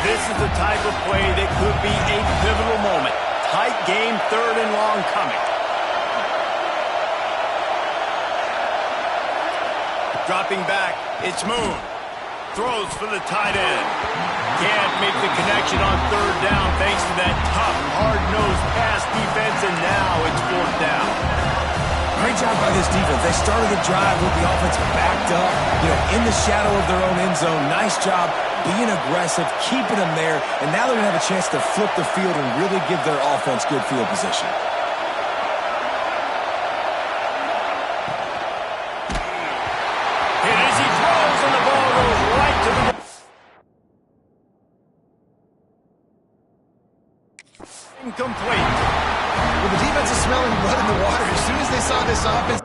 This is the type of play that could be a pivotal moment. Tight game, third and long coming. Dropping back, it's Moon. Throws for the tight end. Can't make the connection on third down thanks to that tough, hard-nosed pass defense, and now it's 4th down. Great job by this defense. They started the drive with the offense backed up, in the shadow of their own end zone. Nice job being aggressive, keeping them there, and now they're going to have a chance to flip the field and really give their offense good field position. Hit as he throws, and the ball goes right to the... Incomplete. Well, the defense is smelling blood in the water. As soon as they saw this offense...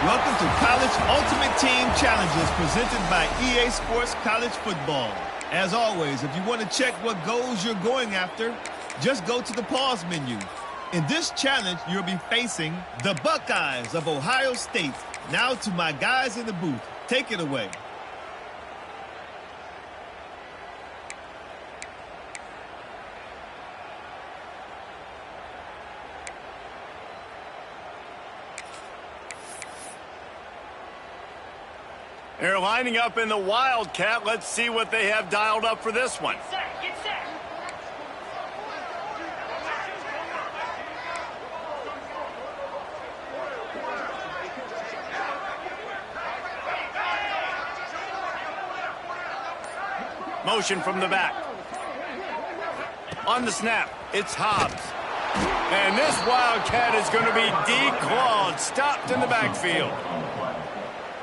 Welcome to College Ultimate Team Challenges presented by EA Sports College Football. As always, if you want to check what goals you're going after, just go to the pause menu. In this challenge, you'll be facing the Buckeyes of Ohio State. Now to my guys in the booth. Take it away. They're lining up in the Wildcat. Let's see what they have dialed up for this one. Get set. Motion from the back. On the snap, it's Hobbs. And this Wildcat is going to be declawed, stopped in the backfield.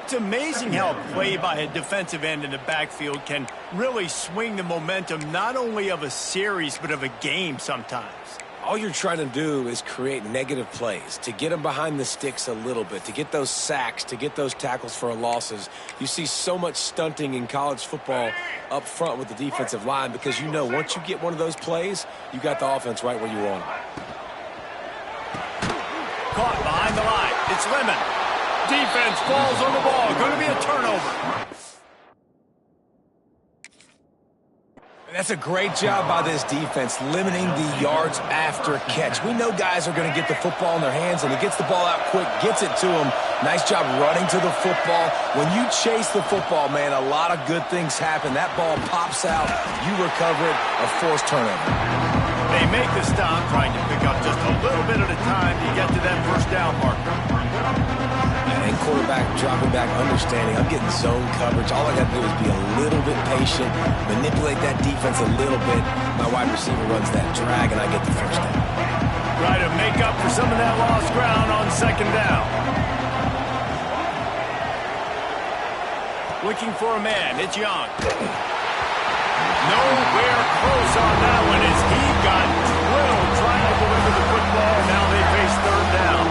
It's amazing how a play by a defensive end in the backfield can really swing the momentum not only of a series but of a game sometimes. All you're trying to do is create negative plays, to get them behind the sticks a little bit, to get those sacks, to get those tackles for losses. You see so much stunting in college football up front with the defensive line because you know once you get one of those plays, you got the offense right where you want it. Caught behind the line. It's Lemon. Defense falls on the ball. Going to be a turnover. That's a great job by this defense, limiting the yards after catch. We know guys are going to get the football in their hands, and he gets the ball out quick, gets it to them. Nice job running to the football. When you chase the football, man, a lot of good things happen. That ball pops out, you recover it, a forced turnover. They make the stop, trying to pick up just a little bit at a time to get to that first down marker. And quarterback dropping back, understanding I'm getting zone coverage. All I got to do is be a little bit patient, manipulate that defense a little bit. My wide receiver runs that drag, and I get the first down. Try to make up for some of that lost ground on second down. Looking for a man. It's Young. Nowhere close on that one as he got drilled trying to deliver the football. Now they face third down.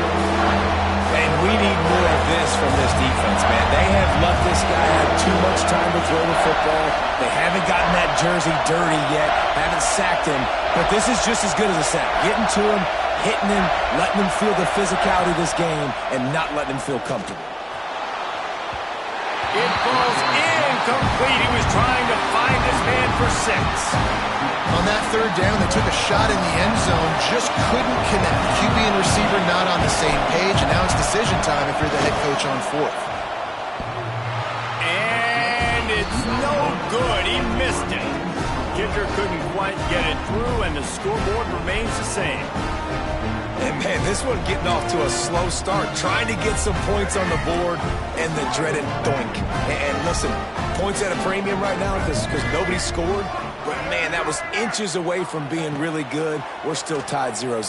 And we need more of this from this defense, man. They have let this guy have too much time to throw the football. They haven't gotten that jersey dirty yet, haven't sacked him. But this is just as good as a sack. Getting to him, hitting him, letting him feel the physicality of this game, and not letting him feel comfortable. It falls incomplete. He was trying to find his man for 6. On that third down, they took a shot in the end zone, just couldn't connect. QB and receiver not on the same page, and now it's decision time if you're the head coach on fourth. And it's no good. He missed it. Kicker couldn't quite get it through, and the scoreboard remains the same. And, man, this one getting off to a slow start, trying to get some points on the board, and the dreaded doink. And listen, points at a premium right now because nobody scored. But, man, that was inches away from being really good. We're still tied 0-0.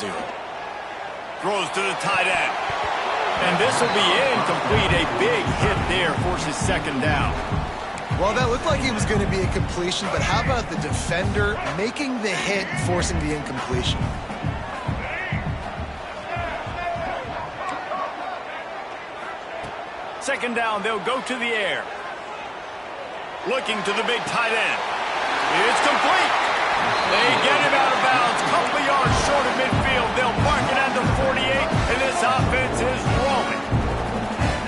Throws to the tight end. And this will be incomplete. A big hit there forces second down. Well, that looked like he was going to be a completion, but how about the defender making the hit and forcing the incompletion? Second down, they'll go to the air. Looking to the big tight end. It's complete. They get him out of bounds. Couple of yards short of midfield. They'll mark it at the 48, and this offense is rolling.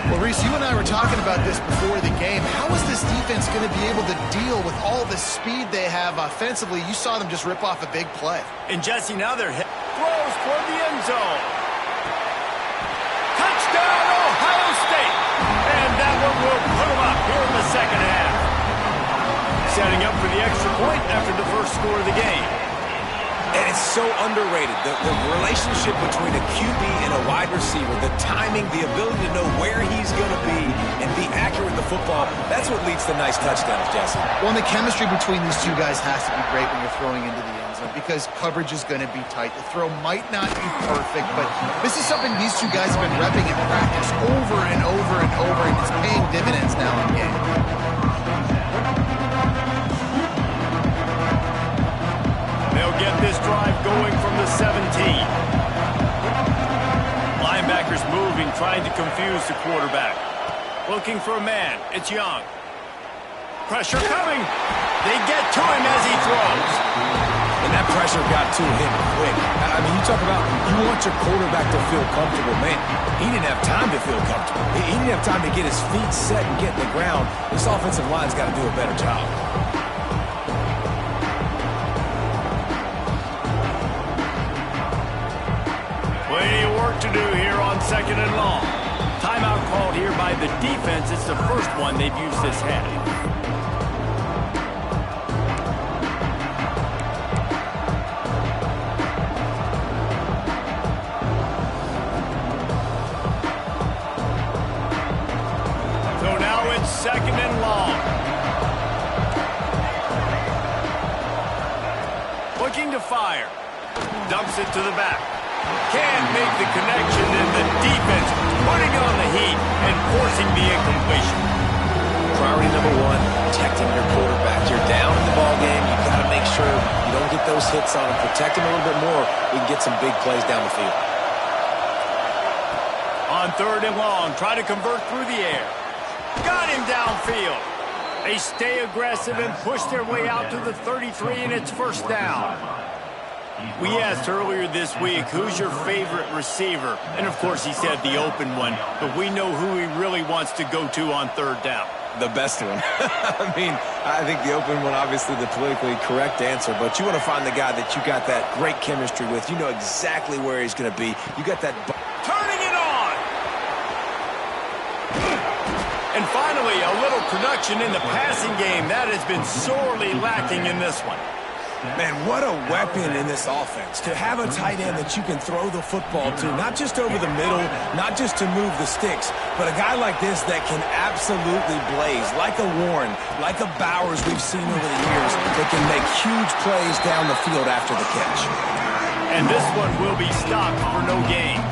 Well, Reese, you and I were talking about this before the game. How is this defense going to be able to deal with all the speed they have offensively? You saw them just rip off a big play. And Jesse, now they're throws toward the end zone. Touchdown, Ohio State. And that one will put them up here in the second half. Setting up for the extra point after the first score of the game. And it's so underrated. The relationship between a QB and a wide receiver, the timing, the ability to know where he's going to be and be accurate with the football, that's what leads to nice touchdowns, Jesse. Well, and the chemistry between these two guys has to be great when you're throwing into the end zone because coverage is going to be tight. The throw might not be perfect, but this is something these two guys have been repping in practice over and over and over, and it's paying dividends now in game. They'll get this drive going from the 17. Linebackers moving, trying to confuse the quarterback. Looking for a man. It's Young. Pressure coming. They get to him as he throws. And that pressure got to him quick. I mean, you talk about you want your quarterback to feel comfortable. Man, he didn't have time to feel comfortable. He didn't have time to get his feet set and get in the ground. This offensive line's got to do a better job. Plenty of work to do here on second and long. Timeout called here by the defense. It's the first one they've used this half. So now it's second and long. Looking to fire. Dumps it to the back. Can't make the connection, and the defense putting on the heat and forcing the incompletion. Priority number one, protecting your quarterback. You're down in the ball game. You've got to make sure you don't get those hits on him. Protect him a little bit more. We can get some big plays down the field. On 3rd and long, try to convert through the air. Got him downfield. They stay aggressive and push their way out to the 33, and it's first down. We asked earlier this week, who's your favorite receiver? And, of course, he said the open one, but we know who he really wants to go to on 3rd down. The best one. I mean, I think the open one, obviously the politically correct answer, but you want to find the guy that you got that great chemistry with. You know exactly where he's going to be. You got that... Turning it on! And finally, a little production in the passing game. That has been sorely lacking in this one. Man, what a weapon in this offense. To have a tight end that you can throw the football to, not just over the middle, not just to move the sticks, but a guy like this that can absolutely blaze, like a Warren, like a Bowers we've seen over the years, that can make huge plays down the field after the catch. And this one will be stopped for no gain.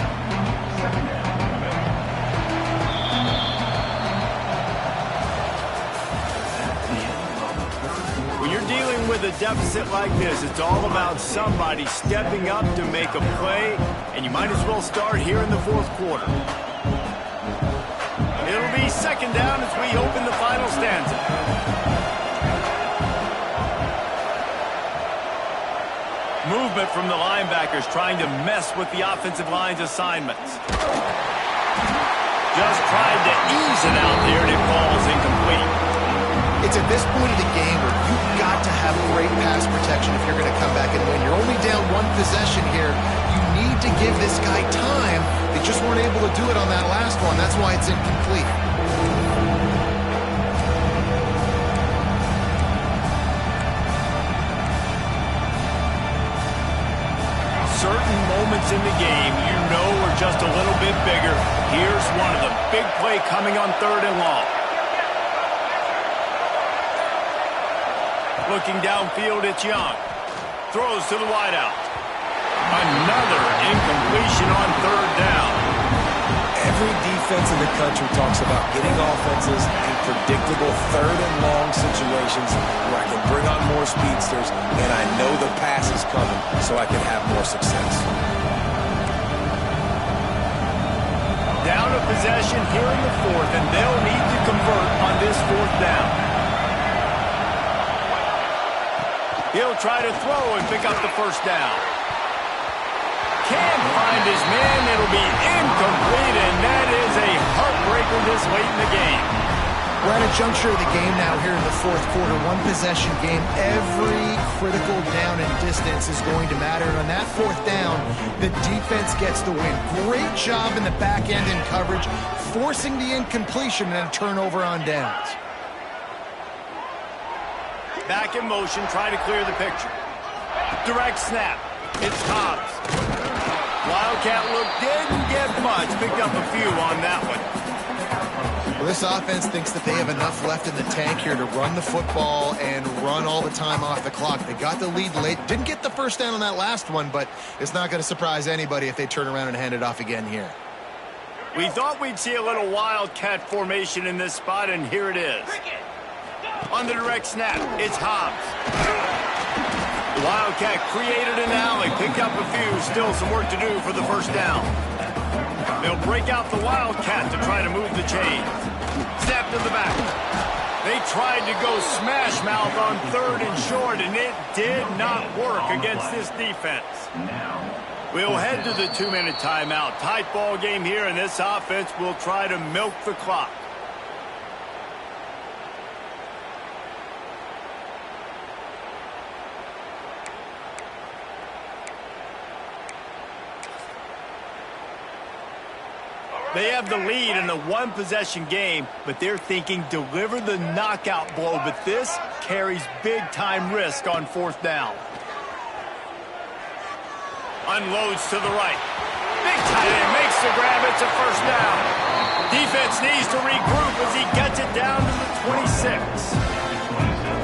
When you're dealing with a deficit like this, it's all about somebody stepping up to make a play, and you might as well start here in the 4th quarter. It'll be 2nd down as we open the final stanza. Movement from the linebackers trying to mess with the offensive line's assignments. Just tried to ease it out there, and it falls incomplete. It's at this point of the game where you've got to have great pass protection if you're going to come back and win. You're only down 1 possession here. You need to give this guy time. They just weren't able to do it on that last one. That's why it's incomplete. Certain moments in the game you know are just a little bit bigger. Here's one of them. Big play coming on 3rd and long. Looking downfield, it's Young. Throws to the wideout. Another incompletion on 3rd down. Every defense in the country talks about getting offenses in predictable 3rd and long situations where I can bring on more speedsters and I know the pass is coming so I can have more success. Down a possession here in the 4th, and they'll need to convert on this 4th down. He'll try to throw and pick up the first down. Can't find his man. It'll be incomplete, and that is a heartbreaker this late in the game. We're at a juncture of the game now here in the 4th quarter. 1 possession game. Every critical down and distance is going to matter. And on that 4th down, the defense gets the win. Great job in the back end in coverage, forcing the incompletion and a turnover on downs. Back in motion, try to clear the picture. Direct snap. It's Hobbs. Wildcat look didn't get much. Picked up a few on that one. Well, this offense thinks that they have enough left in the tank here to run the football and run all the time off the clock. They got the lead late. Didn't get the first down on that last one, but it's not going to surprise anybody if they turn around and hand it off again here. We thought we'd see a little Wildcat formation in this spot, and here it is. On the direct snap, it's Hobbs. The Wildcat created an alley, picked up a few, still some work to do for the first down. They'll break out the Wildcat to try to move the chains. Snap to the back. They tried to go smash mouth on 3rd and short, and it did not work against this defense. We'll head to the 2-minute timeout. Tight ball game here, and this offense will try to milk the clock. They have the lead in a 1-possession game, but they're thinking deliver the knockout blow, but this carries big-time risk on 4th down. Unloads to the right. Big tight end makes the grab. It's a first down. Defense needs to regroup as he gets it down to the 26.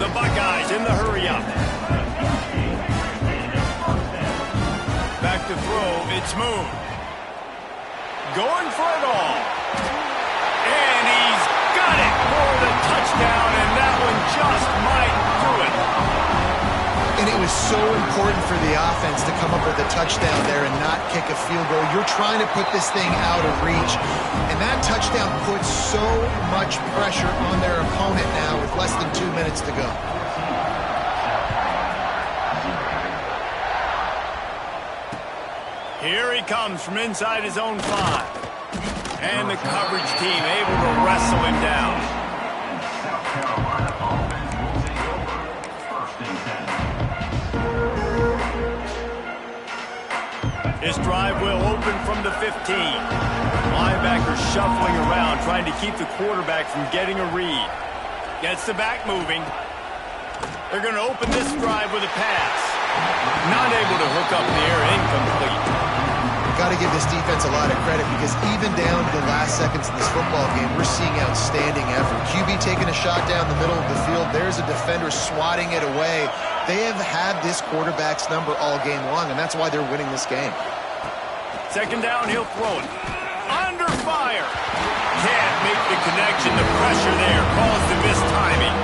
The Buckeyes in the hurry-up. It's Moon. Going for it all. And he's got it for the touchdown, and that one just might do it. And it was so important for the offense to come up with a touchdown there and not kick a field goal. You're trying to put this thing out of reach, and that touchdown puts so much pressure on their opponent now with less than 2 minutes to go. Here he comes from inside his own 5. And the coverage team able to wrestle him down. South Carolina offense will take over. First and 10. His drive will open from the 15. Linebackers shuffling around, trying to keep the quarterback from getting a read. Gets the back moving. They're going to open this drive with a pass. Not able to hook up there, incomplete. Got to give this defense a lot of credit because even down to the last seconds of this football game, we're seeing outstanding effort. QB taking a shot down the middle of the field. There's a defender swatting it away. They have had this quarterback's number all game long, and that's why they're winning this game. Second down, he'll throw it. Under fire. Can't make the connection. The pressure there caused the mistiming.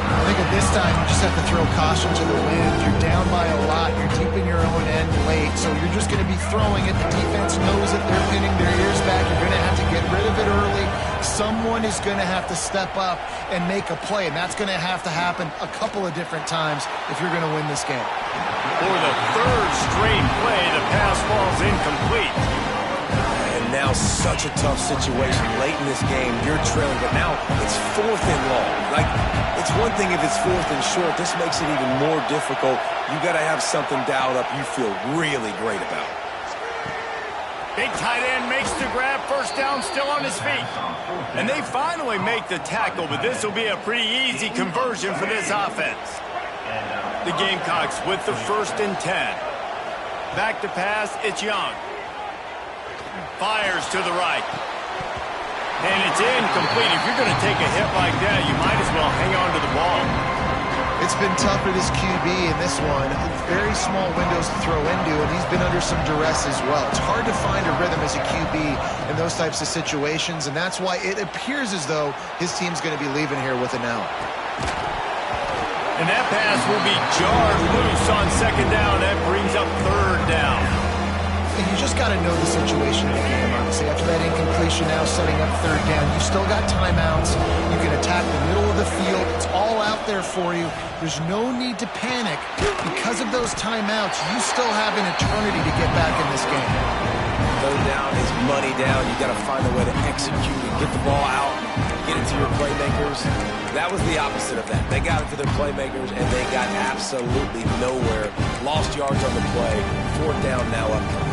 I think at this time, you just have to throw caution to the wind. You're down by a lot. You're deep in your own end late, so you're just going to be throwing it. The defense knows it. They're pinning their ears back. You're going to have to get rid of it early. Someone is going to have to step up and make a play, and that's going to have to happen a couple of different times if you're going to win this game. For the third straight play, the pass falls incomplete. And now such a tough situation late in this game. You're trailing, but now it's 4th and long. Like, it's one thing if it's 4th and short. This makes it even more difficult. You got to have something dialed up you feel really great about. Big tight end makes the grab. First down, still on his feet. And they finally make the tackle, but this will be a pretty easy conversion for this offense. The Gamecocks with the 1st and 10. Back to pass, it's Young. Fires to the right. And it's incomplete. If you're going to take a hit like that, you might as well hang on to the ball. It's been tough for this QB in this one. Very small windows to throw into, and he's been under some duress as well. It's hard to find a rhythm as a QB in those types of situations, and that's why it appears as though his team's going to be leaving here with an out. And that pass will be jarred loose on second down. That brings up third down. You just got to know the situation of the game, honestly. After that incompletion now setting up third down, you've still got timeouts. You can attack the middle of the field. It's all out there for you. There's no need to panic. Because of those timeouts, you still have an eternity to get back in this game. Third down is money down. You got to find a way to execute and get the ball out, get it to your playmakers. That was the opposite of that. They got it to their playmakers, and they got absolutely nowhere. Lost yards on the play. 4th down now upcoming.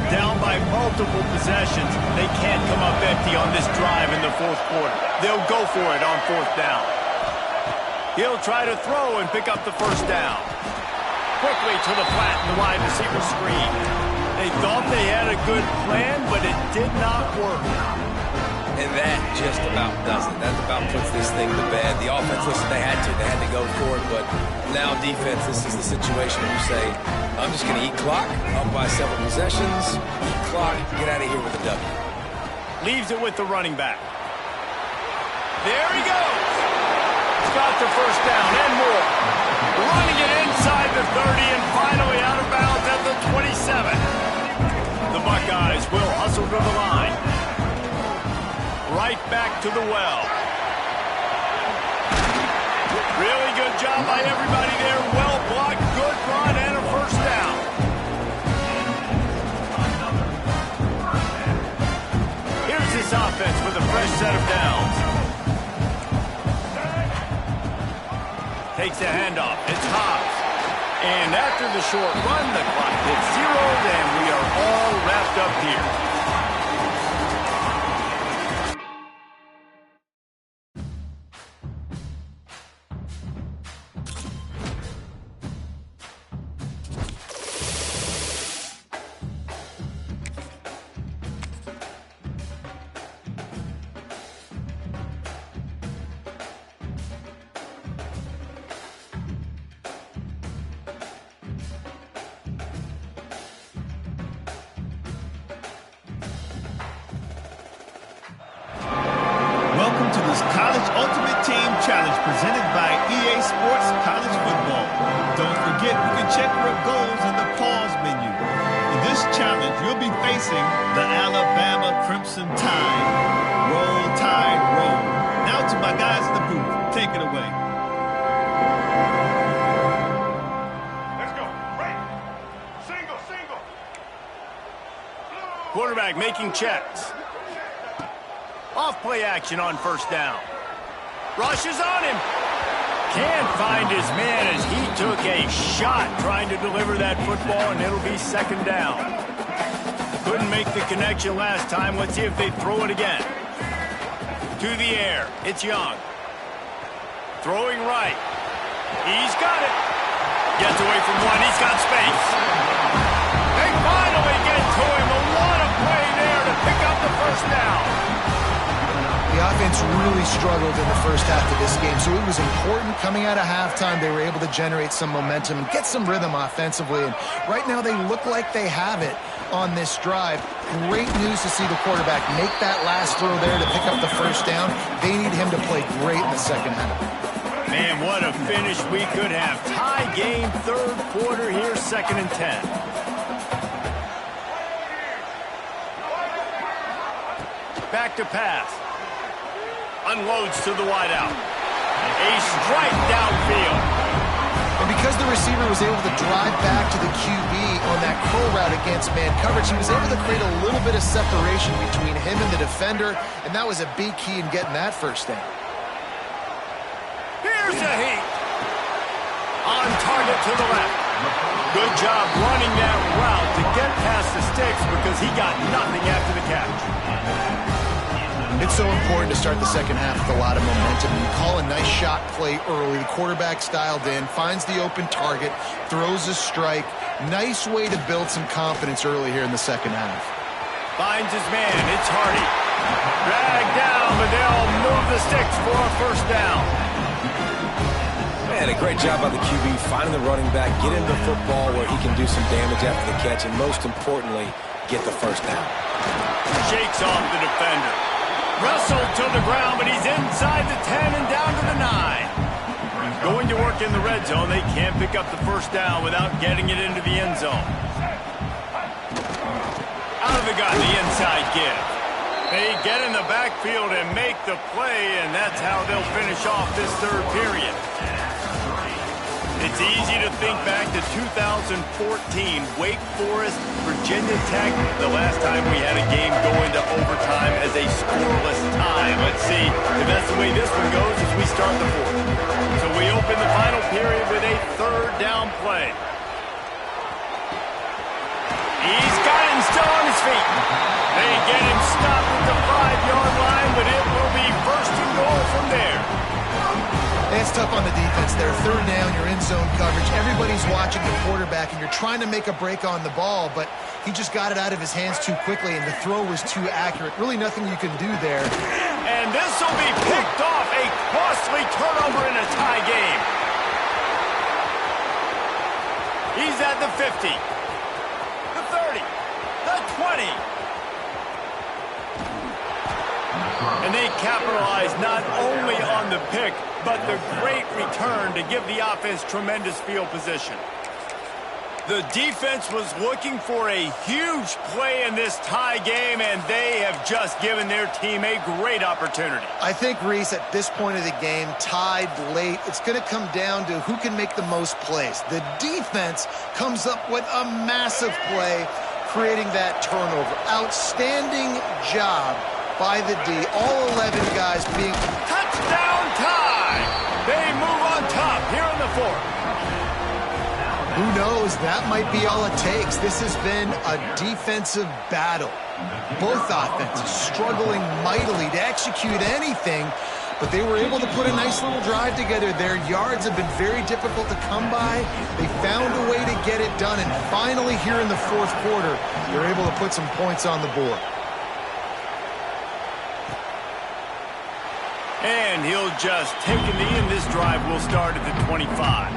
Down by multiple possessions. They can't come up empty on this drive in the 4th quarter. They'll go for it on 4th down. He'll try to throw and pick up the 1st down. Quickly to the flat in the wide receiver screen. They thought they had a good plan, but it did not work. And that just about does it. That about puts this thing to bed. The offense, listen, they had to go for it, but now defense, this is the situation where you say, I'm just going to eat clock, up by several possessions, eat clock, get out of here with a W. Leaves it with the running back. There he goes. He's got the 1st down and more. Running it inside the 30 and finally out of bounds at the 27. The Buckeyes will hustle to the line. Right back to the well. Really good job by everybody there. Well blocked, good run, and a 1st down. Here's this offense with a fresh set of downs. Takes a handoff. It's Hobbs. And after the short run, the clock hits 0, and we are all wrapped up here. College Ultimate Team Challenge presented by EA Sports College Football. Don't forget, you can check your goals in the pause menu. In this challenge, you'll be facing the Alabama Crimson Tide. Roll, Tide, roll. Now to my guys in the booth. Take it away. Let's go. Right. Single, single. Quarterback making checks. Off play action on first down. Rushes on him. Can't find his man as he took a shot trying to deliver that football, and it'll be second down. Couldn't make the connection last time. Let's see if they throw it again. To the air. It's Young. Throwing right. He's got it. Gets away from one. He's got space. They finally get to him. A lot of play there to pick up the first down. The offense really struggled in the first half of this game, so it was important coming out of halftime. They were able to generate some momentum and get some rhythm offensively, and right now they look like they have it on this drive. Great news to see the quarterback make that last throw there to pick up the first down. They need him to play great in the second half. Man, what a finish we could have. Tie game, third quarter here, 2nd and 10. Back to pass. Unloads to the wideout. A strike downfield. And because the receiver was able to drive back to the QB on that curl route against man coverage, he was able to create a little bit of separation between him and the defender, and that was a big key in getting that first down. Here's a heat. On target to the left. Good job running that route to get past the sticks because he got nothing after the catch. It's so important to start the second half with a lot of momentum. You call a nice shot play early. The quarterback's dialed in, finds the open target, throws a strike. Nice way to build some confidence early here in the second half. Finds his man. It's Hardy. Dragged down, but they'll move the sticks for a first down. Man, a great job by the QB finding the running back, get him the football where he can do some damage after the catch, and most importantly, get the first down. Shakes off the defender. Wrestled to the ground, but he's inside the 10 and down to the 9. He's going to work in the red zone. They can't pick up the first down without getting it into the end zone. Out of the gun, the inside give. They get in the backfield and make the play, and that's how they'll finish off this third period. It's easy to think back to 2014, Wake Forest, Virginia Tech, the last time we had a game go into overtime as a scoreless tie. Let's see if that's the way this one goes as we start the fourth. So we open the final period with a third down play. He's got him still on his feet. They get him stopped at the 5-yard line, but it will be first and goal from there. It's tough on the defense there. Third down, you're in zone coverage. Everybody's watching the quarterback, and you're trying to make a break on the ball, but he just got it out of his hands too quickly, and the throw was too accurate. Really nothing you can do there. And this will be picked off. A costly turnover in a tie game. He's at the 50, the 30, the 20. And they capitalize not only on the pick, but the great return to give the offense tremendous field position. The defense was looking for a huge play in this tie game, and they have just given their team a great opportunity. I think, Reese, at this point of the game, tied late, it's going to come down to who can make the most plays. The defense comes up with a massive play, creating that turnover. Outstanding job by the D. All 11 guys being... Touchdown tie! They move on top here in the fourth. Who knows? That might be all it takes. This has been a defensive battle. Both offenses struggling mightily to execute anything, but they were able to put a nice little drive together. Their yards have been very difficult to come by. They found a way to get it done, and finally here in the fourth quarter, they're able to put some points on the board. And he'll just take a knee, and this drive will start at the 25.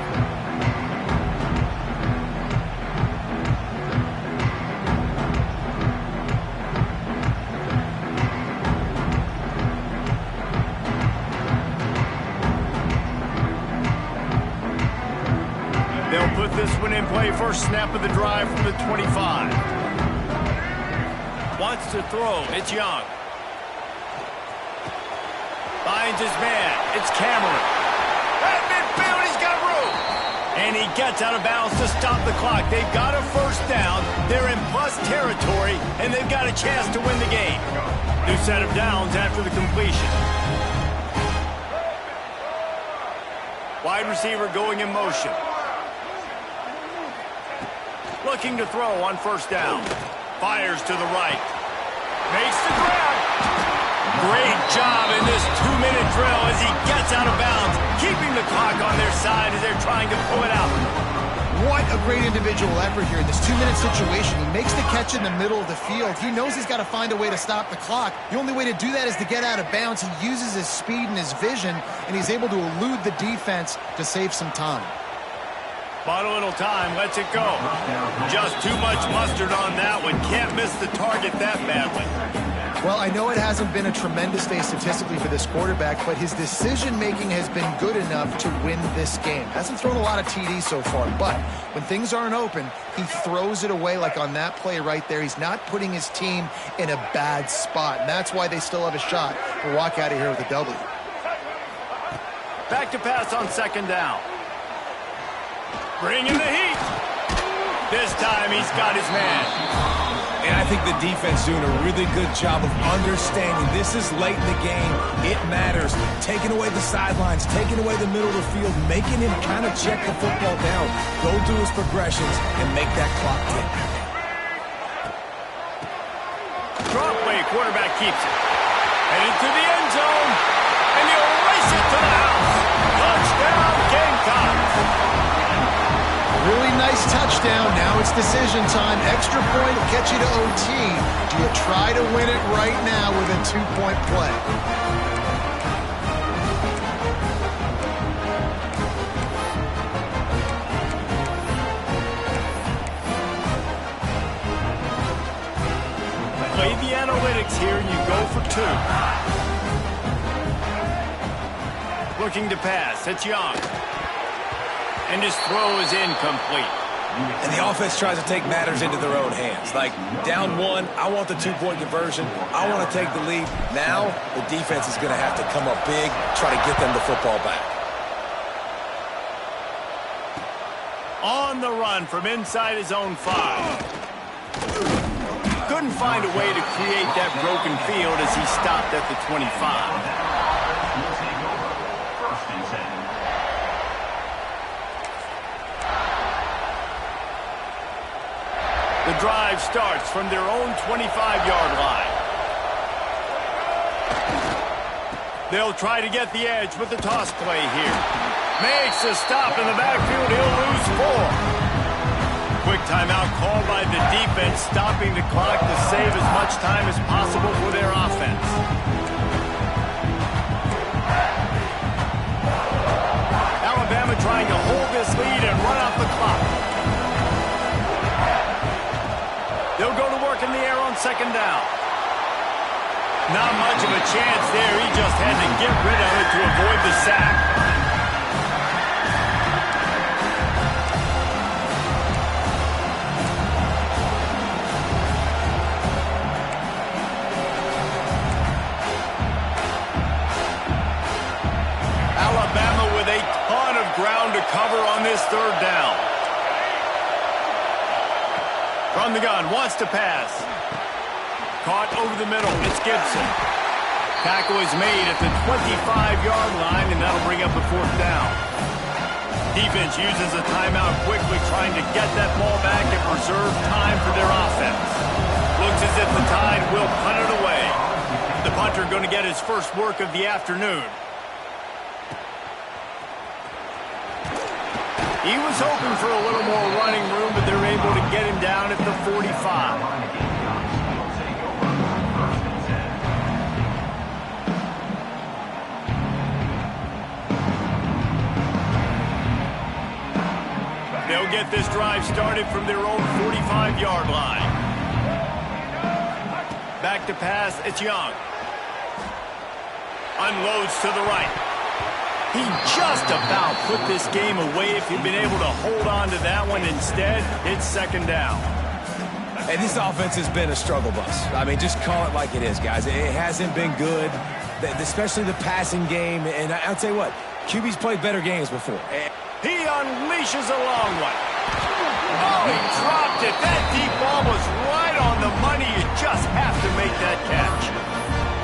put this one in play. First snap of the drive from the 25. Wants to throw. It's Young. Finds his man. It's Cameron. At midfield, he's got room. And he gets out of bounds to stop the clock. They've got a first down. They're in plus territory, and they've got a chance to win the game. New set of downs after the completion. Wide receiver going in motion. Looking to throw on first down. Fires to the right. Makes the grab. Great job in this 2-minute drill as he gets out of bounds, keeping the clock on their side as they're trying to pull it out. What a great individual effort here in this 2-minute situation. He makes the catch in the middle of the field. He knows he's got to find a way to stop the clock. The only way to do that is to get out of bounds. He uses his speed and his vision, and he's able to elude the defense to save some time. Bought a little time, lets it go. Just too much mustard on that one. Can't miss the target that badly. Well, I know it hasn't been a tremendous day statistically for this quarterback, but his decision-making has been good enough to win this game. Hasn't thrown a lot of TDs so far, but when things aren't open, he throws it away like on that play right there. He's not putting his team in a bad spot, and that's why they still have a shot to walk out of here with a W. Back to pass on second down. Bringing the heat. This time he's got his man. And I think the defense doing a really good job of understanding this is late in the game. It matters. Taking away the sidelines, taking away the middle of the field, making him kind of check the football down, go through his progressions, and make that clock tick. Drop play, quarterback keeps it. Headed to the end zone, and he'll race it to the house. Touchdown, Gamecocks. Really nice touchdown. Now it's decision time. Extra point will get you to OT. Do you try to win it right now with a 2-point play? Play the analytics here, and you go for 2. Looking to pass. It's Young. And his throw is incomplete. And the offense tries to take matters into their own hands. Like, down 1, I want the 2-point conversion. I want to take the lead. Now, the defense is going to have to come up big, try to get them the football back. On the run from inside his own 5. Couldn't find a way to create that broken field as he stopped at the 25. The drive starts from their own 25-yard line. They'll try to get the edge with the toss play here. Makes a stop in the backfield. He'll lose 4. Quick timeout called by the defense, stopping the clock to save as much time as possible for their offense. Alabama trying to hold this lead and run out the clock. They'll go to work in the air on second down. Not much of a chance there. He just had to get rid of it to avoid the sack. Alabama with a ton of ground to cover on this third down. From the gun, wants to pass. Caught over the middle, it's Gibson. Tackle is made at the 25-yard line, and that'll bring up a fourth down. Defense uses a timeout quickly, trying to get that ball back and preserve time for their offense. Looks as if the Tide will punt it away. The punter going to get his first work of the afternoon. He was hoping for a little more running room, but they're able to get him down at the 45. They'll get this drive started from their own 45-yard line. Back to pass, it's Young. Unloads to the right. He just about put this game away if he'd been able to hold on to that one. Instead, it's second down. And this offense has been a struggle bus. I mean, just call it like it is, guys. It hasn't been good, especially the passing game. And I'll tell you what, QB's played better games before. He unleashes a long one. Oh, he dropped it. That deep ball was right on the money. You just have to make that catch.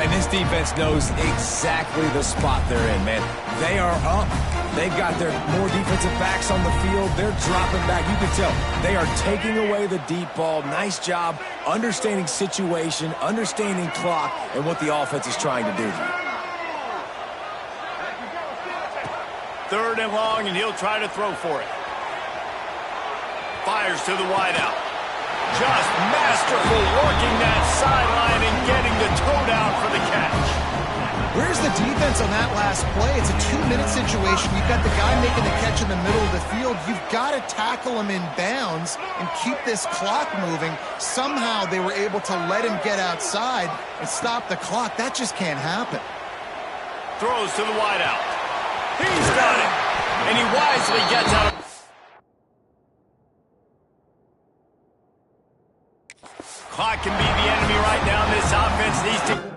And this defense knows exactly the spot they're in, man. They are up. They've got their more defensive backs on the field. They're dropping back. You can tell they are taking away the deep ball. Nice job understanding situation, understanding clock, and what the offense is trying to do. Third and long, and he'll try to throw for it. Fires to the wideout. Just masterful working that sideline and getting the toe down for the catch. Where's the defense on that last play? It's a 2-minute situation. You've got the guy making the catch in the middle of the field. You've got to tackle him in bounds and keep this clock moving. Somehow they were able to let him get outside and stop the clock. That just can't happen. Throws to the wideout. He's got it. And he wisely gets out of... Clock can be the enemy right now. This offense needs to...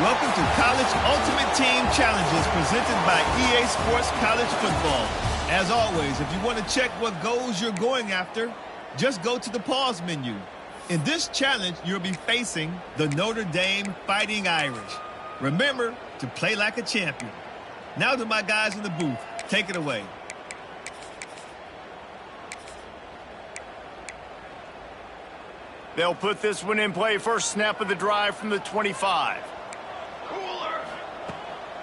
Welcome to College Ultimate Team Challenges presented by EA Sports College Football. As always, if you want to check what goals you're going after, just go to the pause menu. In this challenge, you'll be facing the Notre Dame Fighting Irish. Remember to play like a champion. Now to my guys in the booth. Take it away. They'll put this one in play first snap of the drive from the 25.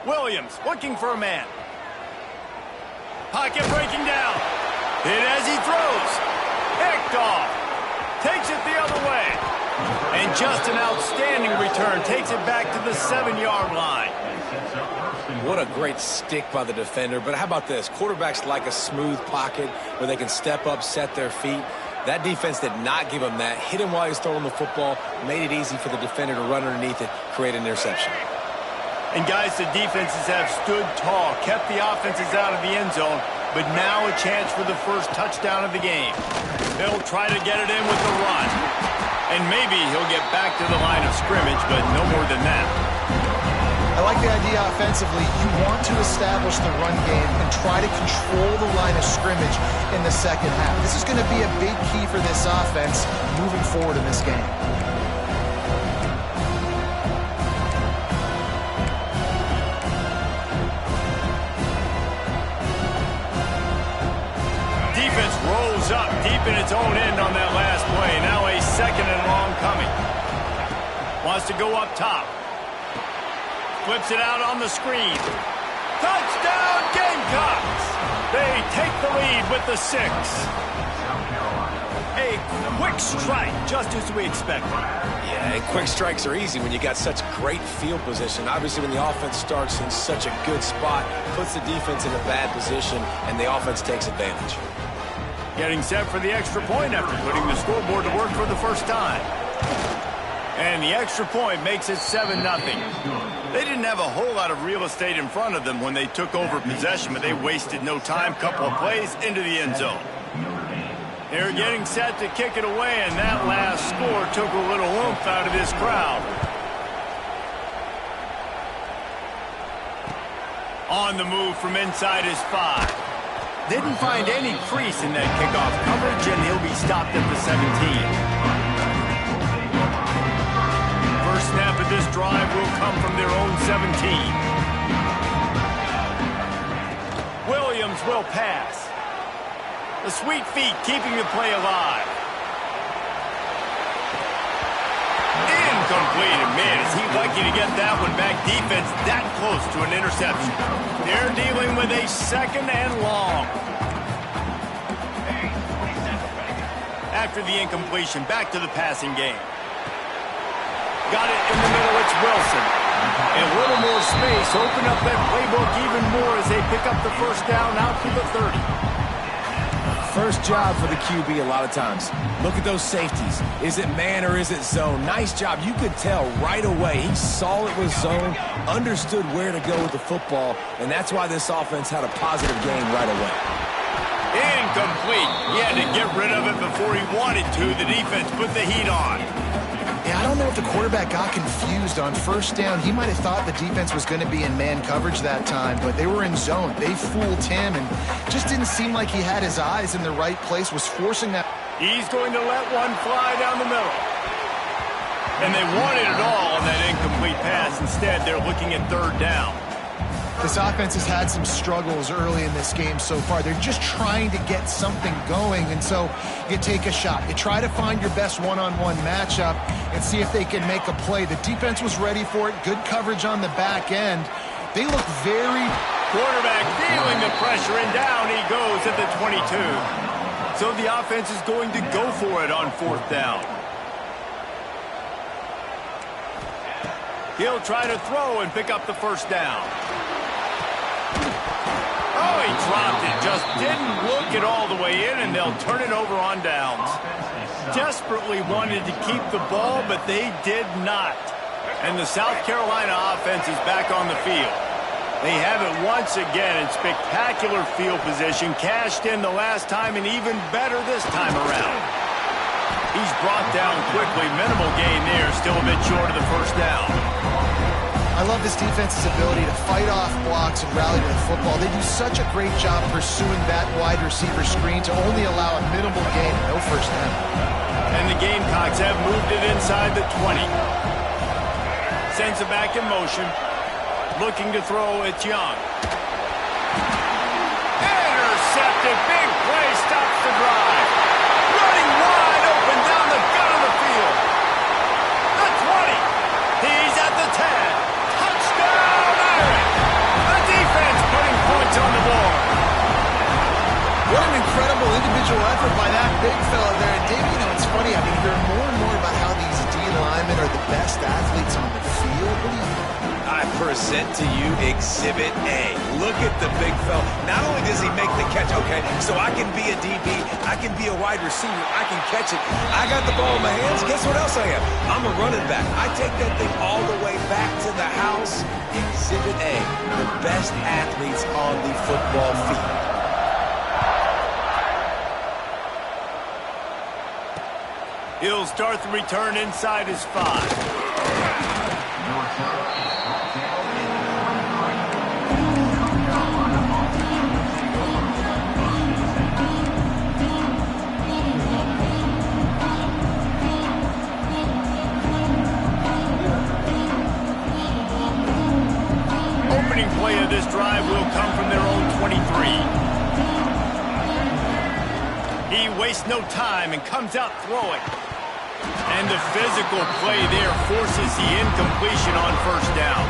Williams looking for a man. Pocket breaking down. Hit as he throws. Picked off. Takes it the other way. And just an outstanding return. Takes it back to the 7-yard line. What a great stick by the defender. But how about this? Quarterbacks like a smooth pocket where they can step up, set their feet. That defense did not give him that. Hit him while he was throwing the football. Made it easy for the defender to run underneath it, create an interception. And guys, the defenses have stood tall, kept the offenses out of the end zone, but now a chance for the first touchdown of the game. They'll try to get it in with the run. And maybe he'll get back to the line of scrimmage, but no more than that. I like the idea offensively. You want to establish the run game and try to control the line of scrimmage in the second half. This is going to be a big key for this offense moving forward in this game. Defense rolls up deep in its own end on that last play. Now a 2nd and long coming. Wants to go up top. Flips it out on the screen. Touchdown, Gamecocks! They take the lead with the 6. A quick strike, just as we expected. Yeah, and quick strikes are easy when you got such great field position. Obviously, when the offense starts in such a good spot, puts the defense in a bad position, and the offense takes advantage. Getting set for the extra point after putting the scoreboard to work for the first time. And the extra point makes it 7-0. They didn't have a whole lot of real estate in front of them when they took over possession, but they wasted no time. Couple of plays into the end zone. They're getting set to kick it away, and that last score took a little oomph out of this crowd. On the move from inside his 5. Didn't find any crease in that kickoff coverage, and he'll be stopped at the 17. First snap of this drive will come from their own 17. Williams will pass. The sweet feet keeping the play alive. Incomplete. And man, is he lucky to get that one back. Defense that close to an interception. They're dealing with a 2nd and long. After the incompletion, back to the passing game. Got it in the middle, it's Wilson. And a little more space, open up that playbook even more as they pick up the first down out to the 30. First job for the QB a lot of times. Look at those safeties. Is it man or is it zone? Nice job. You could tell right away. He saw it was zone, understood where to go with the football, and that's why this offense had a positive game right away. Incomplete. He had to get rid of it before he wanted to. The defense put the heat on. Yeah, I don't know if the quarterback got confused on first down. He might have thought the defense was going to be in man coverage that time, but they were in zone. They fooled him and just didn't seem like he had his eyes in the right place, was forcing that. He's going to let one fly down the middle. And they wanted it all on that incomplete pass. Instead, they're looking at 3rd down. This offense has had some struggles early in this game so far. They're just trying to get something going, and so you take a shot. You try to find your best one-on-one matchup and see if they can make a play. The defense was ready for it. Good coverage on the back end. They look very... Quarterback feeling the pressure, and down he goes at the 22. So the offense is going to go for it on 4th down. He'll try to throw and pick up the first down. Oh, he dropped it. Just didn't look it all the way in, and they'll turn it over on downs. Desperately wanted to keep the ball, but they did not. And the South Carolina offense is back on the field. They have it once again in spectacular field position, cashed in the last time, and even better this time around. He's brought down quickly. Minimal gain there, still a bit short of the first down. I love this defense's ability to fight off blocks and rally to the football. They do such a great job pursuing that wide receiver screen to only allow a minimal gain, no first down. And the Gamecocks have moved it inside the 20. Sends it back in motion. Looking to throw, it's Young. Intercepted, big play, stops the drive. Running wide open down the gut of the field. The 20. He's at the 10. Touchdown, Irish. The defense putting points on the board. What an incredible individual effort by that big fella there. And David, you know, it's funny. I mean, you hear more and more about how these D linemen are the best athletes on the field? What do you think? I present to you Exhibit A. Look at the big fella. Not only does he make the catch, okay, so I can be a DB, I can be a wide receiver, I can catch it. I got the ball in my hands. Guess what else I am? I'm a running back. I take that thing all the way back to the house. Exhibit A, the best athletes on the football field. He'll start the return inside his 5. Opening play of this drive will come from their own 23. He wastes no time and comes out throwing. And the physical play there forces the incompletion on first down.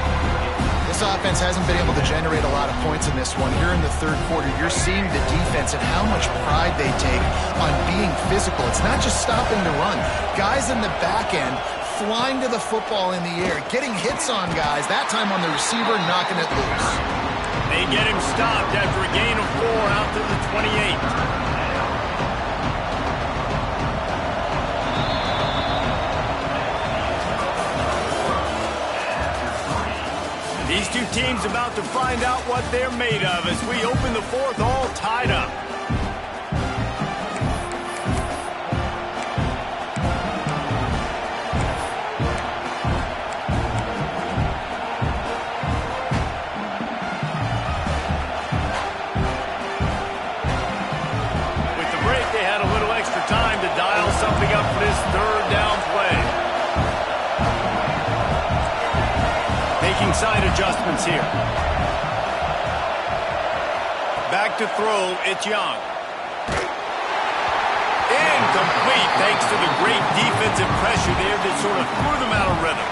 This offense hasn't been able to generate a lot of points in this one. Here in the third quarter, you're seeing the defense and how much pride they take on being physical. It's not just stopping the run. Guys in the back end flying to the football in the air, getting hits on guys, that time on the receiver, knocking it loose. They get him stopped after a gain of 4 out to the 28. These two teams about to find out what they're made of as we open the fourth all tied up. With the break, they had a little extra time to dial something up for this third down play. Making side adjustments here. Back to throw, it's Young. Incomplete thanks to the great defensive pressure there that sort of threw them out of rhythm.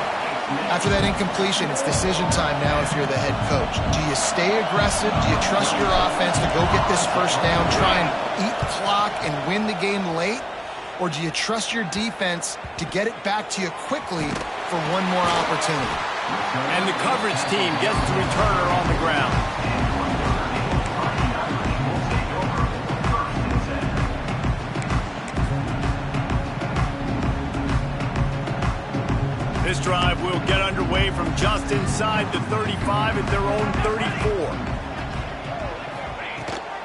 After that incompletion, it's decision time now if you're the head coach. Do you stay aggressive? Do you trust your offense to go get this first down, try and eat the clock and win the game late? Or do you trust your defense to get it back to you quickly for one more opportunity? And the coverage team gets the returner on the ground. This drive will get underway from just inside the 35 at their own 34.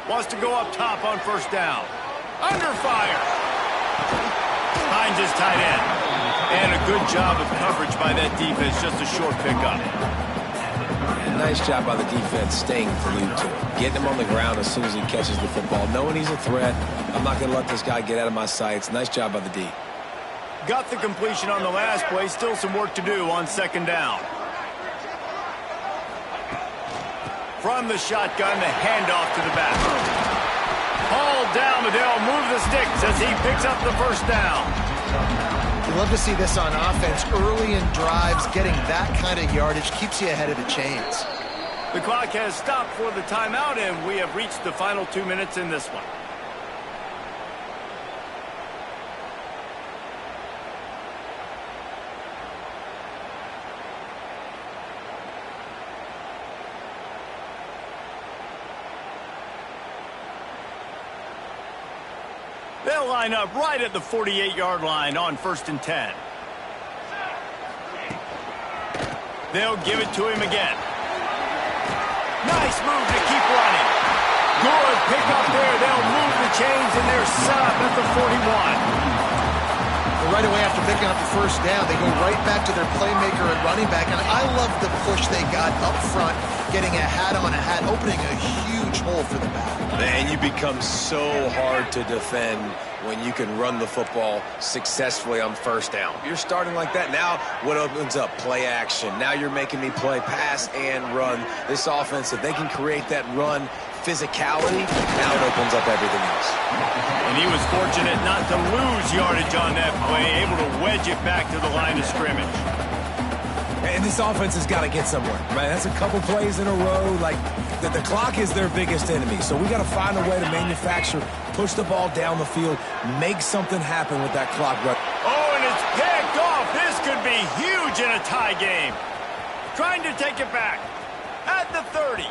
Wants to go up top on first down. Under fire. Finds his tight end. And a good job of coverage by that defense, just a short pickup. And nice job by the defense staying glued to it. Getting him on the ground as soon as he catches the football. Knowing he's a threat, I'm not going to let this guy get out of my sights. Nice job by the D. Got the completion on the last play. Still some work to do on second down. From the shotgun, the handoff to the back. Ball down, but they'll move the sticks as he picks up the first down. You love to see this on offense. Early in drives, getting that kind of yardage keeps you ahead of the chains. The clock has stopped for the timeout, and we have reached the final 2 minutes in this one. They'll line up right at the 48-yard line on 1st and 10. They'll give it to him again. Nice move to keep running. Good pickup there. They'll move the chains, and they're set up at the 41. Right away after picking up the first down, they go right back to their playmaker at running back. And I love the push they got up front, getting a hat on a hat, opening a huge hole for the back. Man, you become so hard to defend when you can run the football successfully on first down. You're starting like that. Now, what opens up? Play action. Now you're making me play pass and run. This offense, if they can create that run physicality, now it opens up everything else. And he was fortunate not to lose yardage on that play, able to wedge it back to the line of scrimmage. And this offense has got to get somewhere, right? That's a couple plays in a row. Like, the clock is their biggest enemy. So we got to find a way to manufacture, push the ball down the field, make something happen with that clock run. Oh, and it's picked off. This could be huge in a tie game. Trying to take it back. At the 30.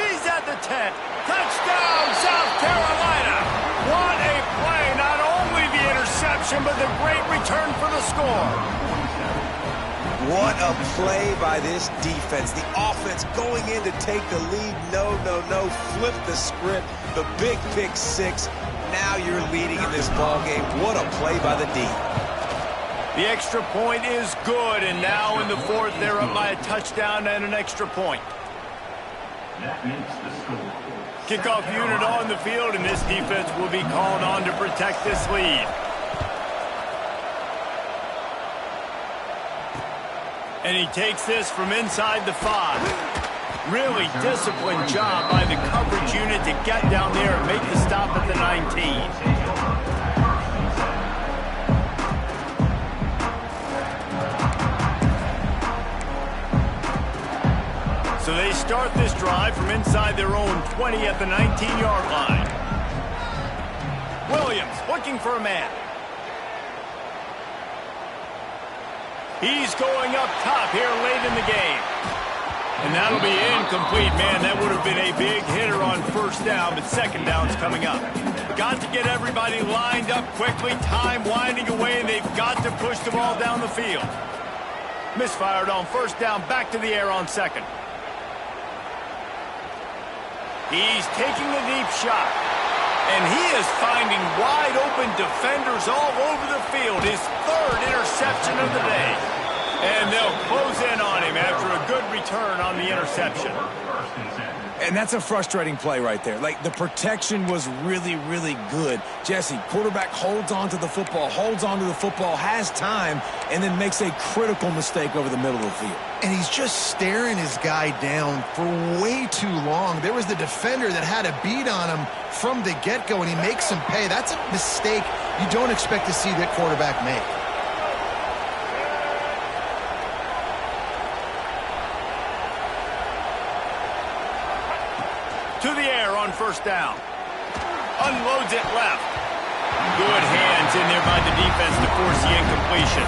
He's at the 10. Touchdown, South Carolina. What a play. Not only the interception, but the great return for the score. What a play by this defense. The offense going in to take the lead. No. Flip the script. The big pick six. Now you're leading in this ball game. What a play by the D. The extra point is good, and now in the fourth, they're up by a touchdown and an extra point. That makes the score. Kickoff unit on the field, and this defense will be called on to protect this lead. And he takes this from inside the 5. Really disciplined job by the coverage unit to get down there and make the stop at the 19. So they start this drive from inside their own 20 at the 19-yard line. Williams looking for a man. He's going up top here late in the game. And that'll be incomplete. Man, that would have been a big hitter on first down, but second down's coming up. Got to get everybody lined up quickly. Time winding away, and they've got to push the ball down the field. Misfired on first down, back to the air on second. He's taking a deep shot. And he is finding wide-open defenders all over the field. His third interception of the day. And they'll close in on him after a good return on the interception. And that's a frustrating play right there. Like, the protection was really, really good. Jesse, quarterback holds on to the football, has time, and then makes a critical mistake over the middle of the field. And he's just staring his guy down for way too long. There was the defender that had a beat on him from the get-go, and he makes him pay. That's a mistake you don't expect to see that quarterback make. To the air on first down. Unloads it left. Good hands in there by the defense to force the incompletion.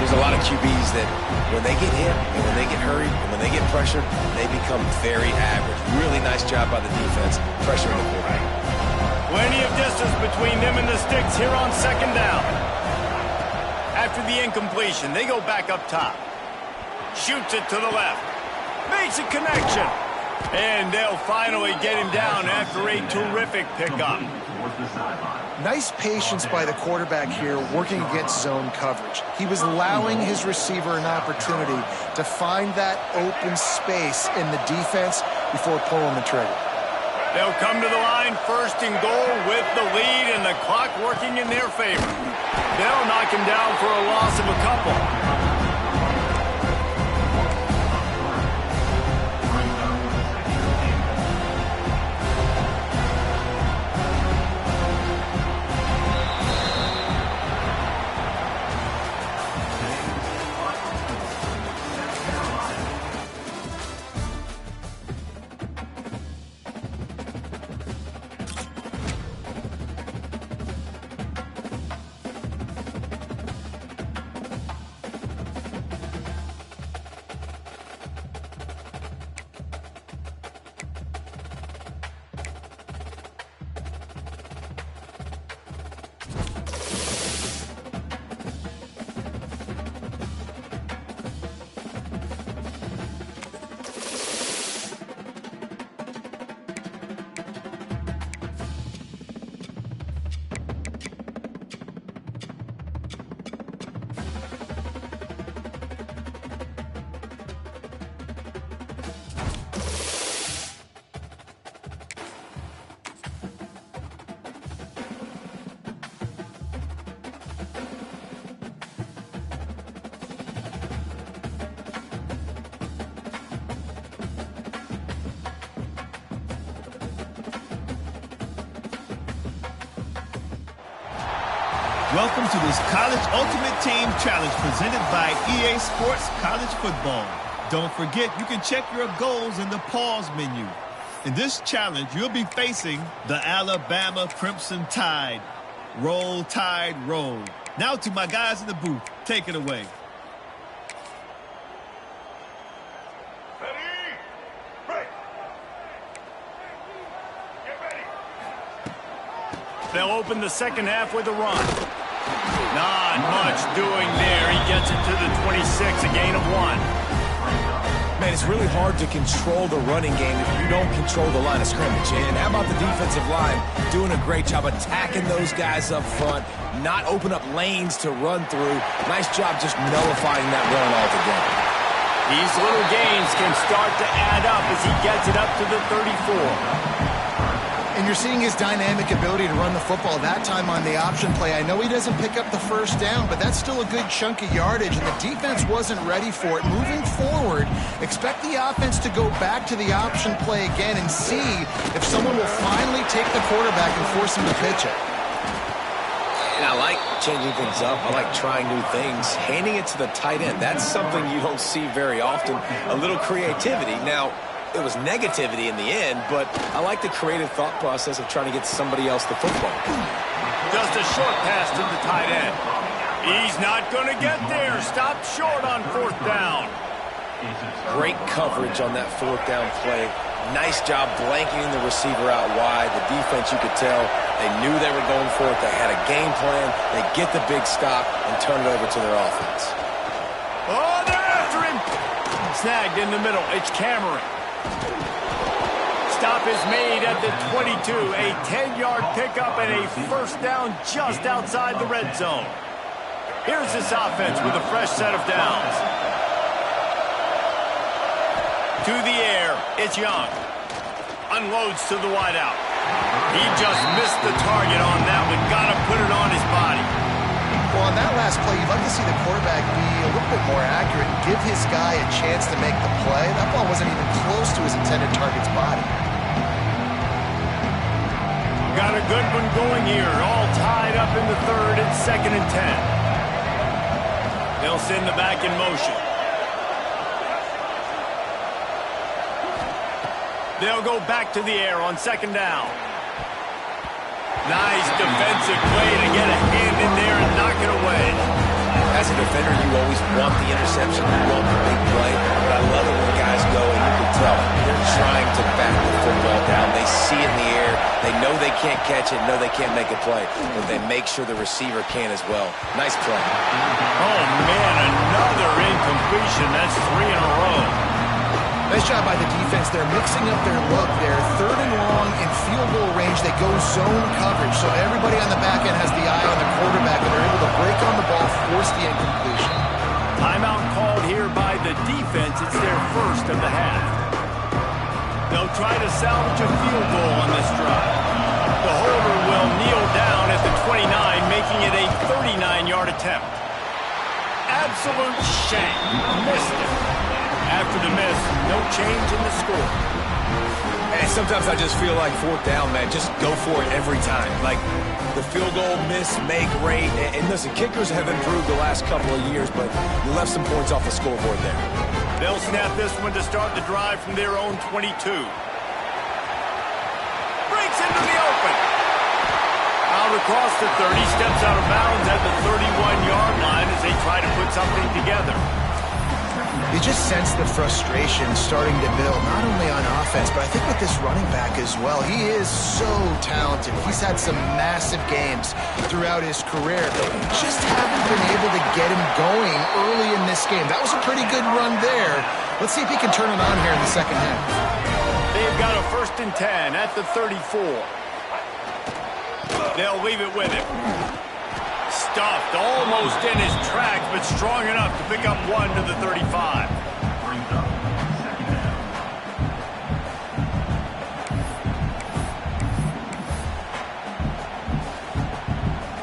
There's a lot of QBs that when they get hit and when they get hurried and when they get pressured, they become very average. Really nice job by the defense pressuring the quarterback. Plenty of distance between them and the sticks here on second down. After the incompletion, they go back up top. Shoots it to the left. Makes a connection. And they'll finally get him down after a terrific pickup. Nice patience by the quarterback here working against zone coverage. He was allowing his receiver an opportunity to find that open space in the defense before pulling the trigger. They'll come to the line first and goal with the lead and the clock working in their favor. They'll knock him down for a loss of a couple. Welcome to this College Ultimate Team Challenge presented by EA Sports College Football. Don't forget, you can check your goals in the pause menu. In this challenge, you'll be facing the Alabama Crimson Tide. Roll, Tide, roll. Now to my guys in the booth. Take it away. Ready? Break. Get ready. They'll open the second half with a run. Not much doing there. He gets it to the 26, a gain of 1. Man, it's really hard to control the running game if you don't control the line of scrimmage. And how about the defensive line doing a great job attacking those guys up front, not open up lanes to run through. Nice job just nullifying that run altogether. These little gains can start to add up as he gets it up to the 34. And you're seeing his dynamic ability to run the football that time on the option play. I know he doesn't pick up the first down, but that's still a good chunk of yardage, and the defense wasn't ready for it. Moving forward, expect the offense to go back to the option play again and see if someone will finally take the quarterback and force him to pitch it. And I like changing things up. I like trying new things. Handing it to the tight end, that's something you don't see very often. A little creativity. Now, it was negativity in the end, but I like the creative thought process of trying to get somebody else the football. Just a short pass to the tight end. He's not going to get there. Stopped short on 4th down. Great coverage on that 4th down play. Nice job blanketing the receiver out wide. The defense, you could tell, they knew they were going for it. They had a game plan. They get the big stop and turn it over to their offense. Oh, they're after him. Snagged in the middle. It's Cameron. Stop is made at the 22. A 10-yard pickup and a 1st down just outside the red zone. Here's this offense with a fresh set of downs. To the air, it's Young. Unloads to the wideout. He just missed the target on that one. Got to put it on his body. Well, on that last play, you'd like to see the quarterback be a little bit more accurate and give his guy a chance to make the play. That ball wasn't even close to his intended target's body. Got a good one going here. All tied up in the 3rd. It's 2nd and 10. They'll send the back in motion. They'll go back to the air on 2nd down. Nice defensive play to get a hand in there and knock it away. As a defender, you always want the interception. You want the big play. But I love it when guys go, and you can tell they're trying to back the football down. They see it in the air. They know they can't catch it, know they can't make a play. But they make sure the receiver can as well. Nice play. Oh, man, another incompletion. That's 3 in a row. Nice job by the defense. They're mixing up their look there. 3rd and long in field goal range. They go zone coverage. So everybody on the back end has the eye on the quarterback, and they're able to break on the ball, force the incompletion. Timeout called here by the defense. It's their 1st of the half. They'll try to salvage a field goal on this drive. The holder will kneel down at the 29, making it a 39-yard attempt. Absolute shame. Missed it. After the miss, no change in the score. And sometimes I just feel like 4th down, man, just go for it every time. Like the field goal miss, make rate. And listen, kickers have improved the last couple of years, but you left some points off the scoreboard there. They'll snap this one to start the drive from their own 22. Breaks into the open. Out across the 30, steps out of bounds at the 31-yard line as they try to put something together. You just sense the frustration starting to build, not only on offense, but I think with this running back as well. He is so talented. He's had some massive games throughout his career. Just haven't been able to get him going early in this game. That was a pretty good run there. Let's see if he can turn it on here in the second half. They've got a 1st and 10 at the 34. They'll leave it with him. Stuffed almost in his tracks, but strong enough to pick up 1 to the 35. Brings up 2nd down.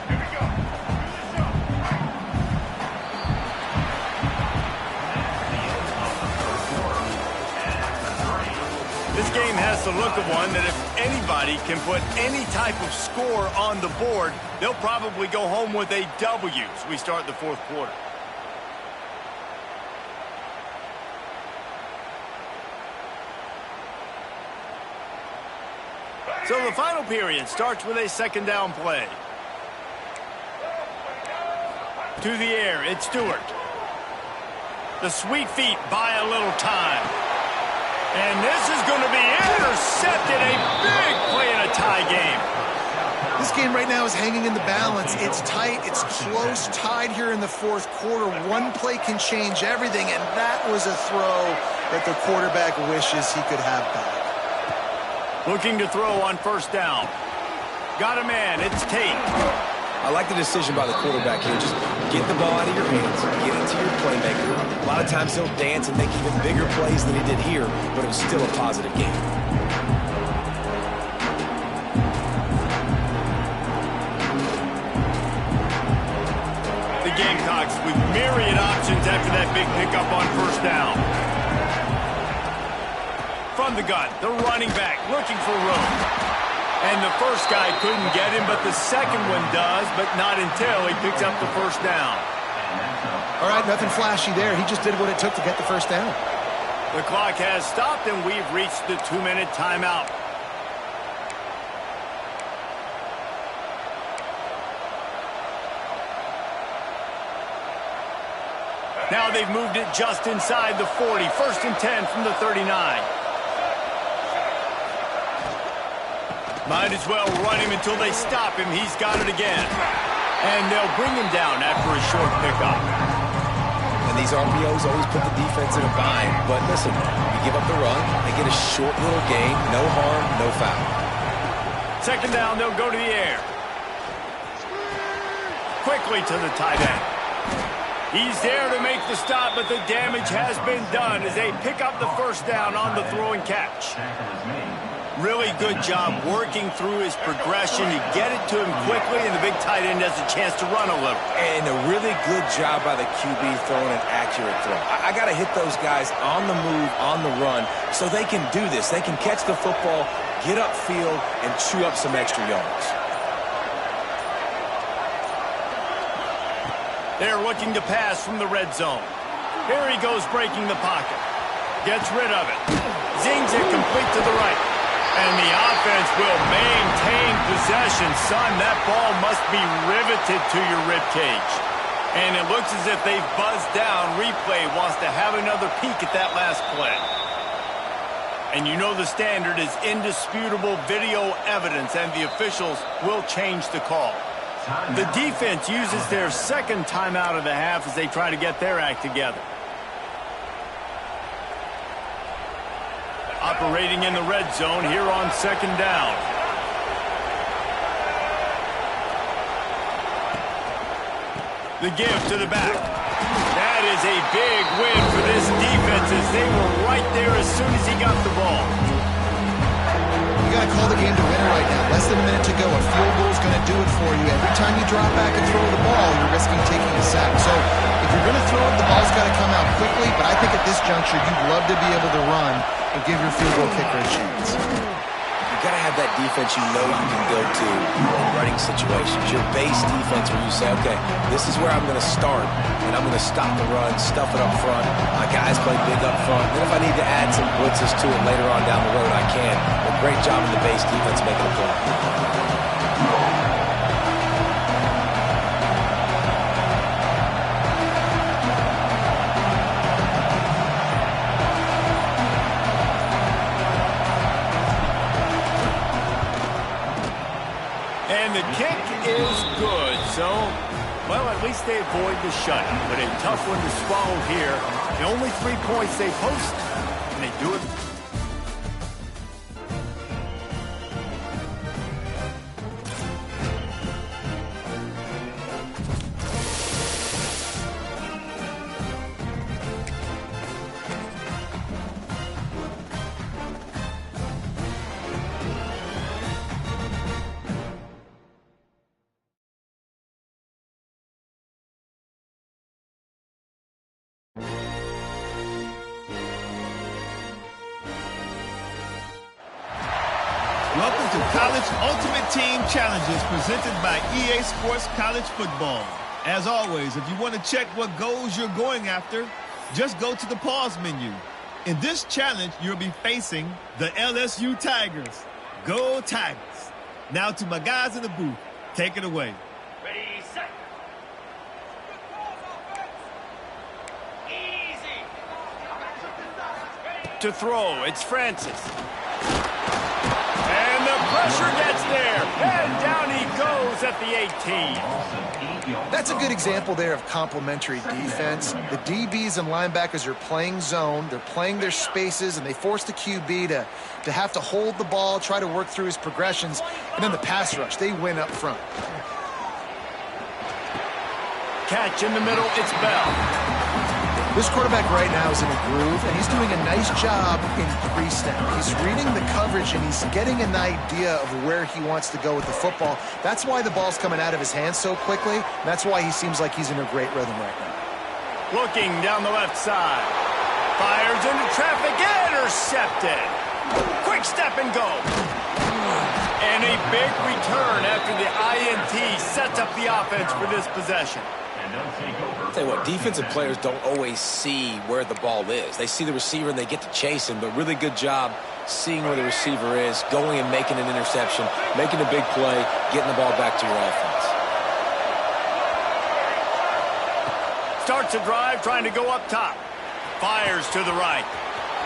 Here we go. This game has the look of one that if anybody can put any type of score on the board, they'll probably go home with a W as we start the 4th quarter. So the final period starts with a 2nd down play. To the air, it's Stewart. The sweet feet buy a little time. And this is going to be intercepted. A big play in a tie game. This game right now is hanging in the balance. It's tight. It's close, tied here in the fourth quarter. One play can change everything, and that was a throw that the quarterback wishes he could have back. Looking to throw on first down. Got a man. It's Tate. I like the decision by the quarterback here. Just get the ball out of your hands, get it to your playmaker. A lot of times he'll dance and make even bigger plays than he did here, but it was still a positive game. The Gamecocks with myriad options after that big pickup on first down. From the gun, the running back looking for room. And the first guy couldn't get him, but the second one does, but not until he picks up the first down. All right, nothing flashy there. He just did what it took to get the first down. The clock has stopped, and we've reached the 2-minute timeout. Now they've moved it just inside the 40. 1st and 10 from the 39. Might as well run him until they stop him. He's got it again. And they'll bring him down after a short pickup. And these RPOs always put the defense in a bind. But listen, you give up the run, they get a short little gain. No harm, no foul. 2nd down, they'll go to the air. Quickly to the tight end. He's there to make the stop, but the damage has been done as they pick up the first down on the throw and catch. Really good job working through his progression. You get it to him quickly, and the big tight end has a chance to run a little. And a really good job by the QB throwing an accurate throw. I got to hit those guys on the move, on the run, so they can do this. They can catch the football, get upfield, and chew up some extra yards. They're looking to pass from the red zone. Here he goes breaking the pocket. Gets rid of it. Zings it complete to the right. And the offense will maintain possession. Son, that ball must be riveted to your ribcage. And it looks as if they've buzzed down. Replay wants to have another peek at that last play. And you know the standard is indisputable video evidence, and the officials will change the call. The defense uses their 2nd timeout of the half as they try to get their act together. Operating in the red zone here on 2nd down. The give to the back. That is a big win for this defense as they were right there as soon as he got the ball. You got to call the game to winner right now. Less than a minute to go. A field goal is going to do it for you. Every time you drop back and throw the ball, you're risking taking a sack. So if you're going to throw it, the ball's got to come out quickly. But I think at this juncture, you'd love to be able to run and give your field goal kicker a chance. You got to have that defense you know you can go to in running situations. Your base defense where you say, okay, this is where I'm going to start, and I'm going to stop the run, stuff it up front. My guys play big up front. Then if I need to add some blitzes to it later on down the road, I can. But great job in the base defense making a play. And the kick is good, so, well, at least they avoid the shutout. But a tough one to swallow here. The only 3 points they post, and they do it. Welcome to College Ultimate Team Challenges presented by EA Sports College Football. As always, if you want to check what goals you're going after, just go to the pause menu. In this challenge, you'll be facing the LSU Tigers. Go Tigers. Now to my guys in the booth. Take it away. Ready, set. to throw. It's Francis. And the pressure gets there. And down he goes at the 18. That's a good example there of complementary defense. The DBs and linebackers are playing zone. They're playing their spaces, and they force the QB to have to hold the ball, try to work through his progressions. And then the pass rush, they win up front. Catch in the middle, it's Bell. This quarterback right now is in a groove, and he's doing a nice job in pre-snap. He's reading the coverage, and he's getting an idea of where he wants to go with the football. That's why the ball's coming out of his hands so quickly. That's why he seems like he's in a great rhythm right now. Looking down the left side. Fires into traffic, intercepted. Quick step and go. And a big return after the INT sets up the offense for this possession. I'll tell you what, defensive players don't always see where the ball is. They see the receiver and they get to chase him, but really good job seeing where the receiver is, going and making an interception, making a big play, getting the ball back to your offense. Starts a drive trying to go up top. Fires to the right.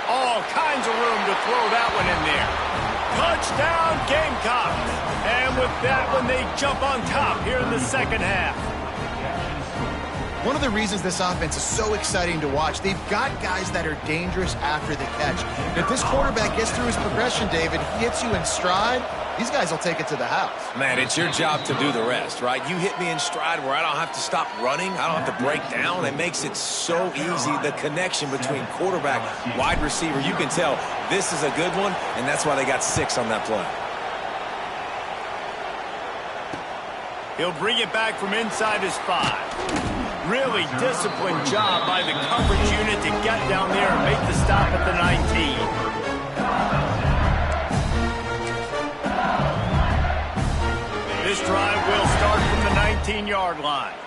All kinds of room to throw that one in there. Touchdown Gamecocks. And with that one, they jump on top here in the second half. One of the reasons this offense is so exciting to watch, they've got guys that are dangerous after the catch. If this quarterback gets through his progression, David, he hits you in stride, these guys will take it to the house. Man, it's your job to do the rest, right? You hit me in stride where I don't have to stop running. I don't have to break down. It makes it so easy. The connection between quarterback, wide receiver, you can tell this is a good one, and that's why they got 6 on that play. He'll bring it back from inside his 5. Really disciplined job by the coverage unit to get down there and make the stop at the 19. This drive will start from the 19-yard line.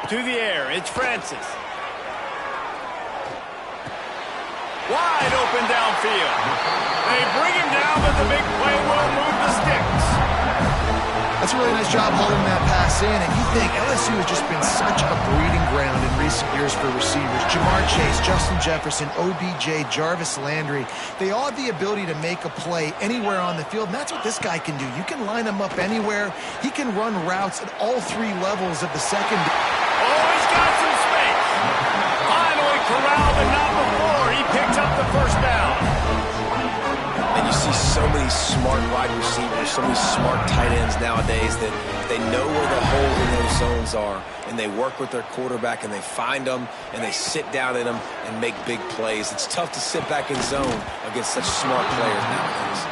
To the air, it's Francis. Wide open downfield. They bring him down, but the big play will move the sticks. That's a really nice job holding that pass in, and you think LSU has just been such a breeding ground in recent years for receivers. Jamar Chase, Justin Jefferson, OBJ, Jarvis Landry, they all have the ability to make a play anywhere on the field, and that's what this guy can do. You can line him up anywhere. He can run routes at all 3 levels of the second. Oh, he's got some space. Finally corralled, and not before he picked up the first down. And you see so many smart wide receivers, so many smart tight ends nowadays that they know where the holes in those zones are, and they work with their quarterback, and they find them, and they sit down in them and make big plays. It's tough to sit back in zone against such smart players nowadays.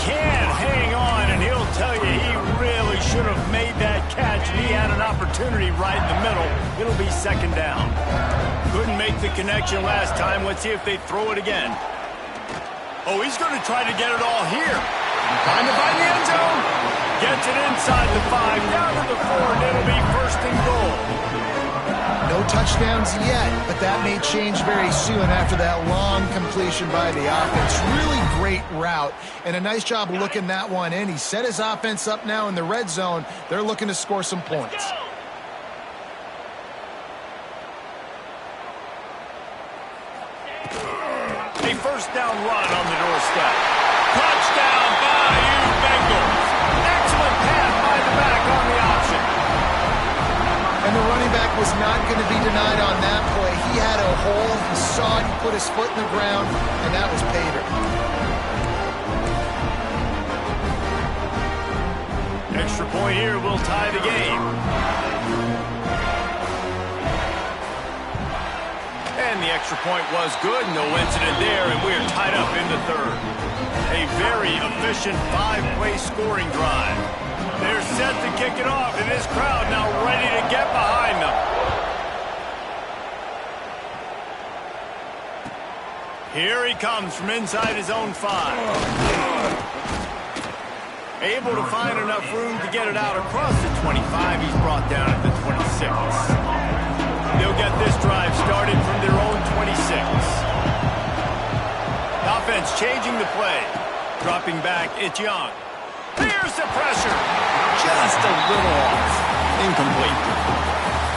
Can't hang on, and he'll tell you he really should have made that catch. He had an opportunity right in the middle. It'll be second down. Couldn't make the connection last time. Let's see if they throw it again. Oh, he's going to try to get it all here. Trying to find the end zone. Gets it inside the 5, down to the 4, and it'll be first and goal. No touchdowns yet, but that may change very soon after that long completion by the offense. Really great route, and a nice job looking that one in. He set his offense up now in the red zone. They're looking to score some points. A first down run on the doorstep. Touchdown by you Bengals. Excellent pass by the back on the option. And the running back was not going to be denied on that play. He had a hole. He saw it. He put his foot in the ground, and that was pay dirt. Extra point here will tie the game. And the extra point was good. No incident there, and we're tied up in the third. A very efficient 5-play scoring drive. They're set to kick it off, and this crowd now ready to get behind them. Here he comes from inside his own 5. Able to find enough room to get it out across the 25. He's brought down at the 26. They'll get this drive started from their own 26. Offense changing the play. Dropping back, it's Young. Here's the pressure. Just a little off. Incomplete.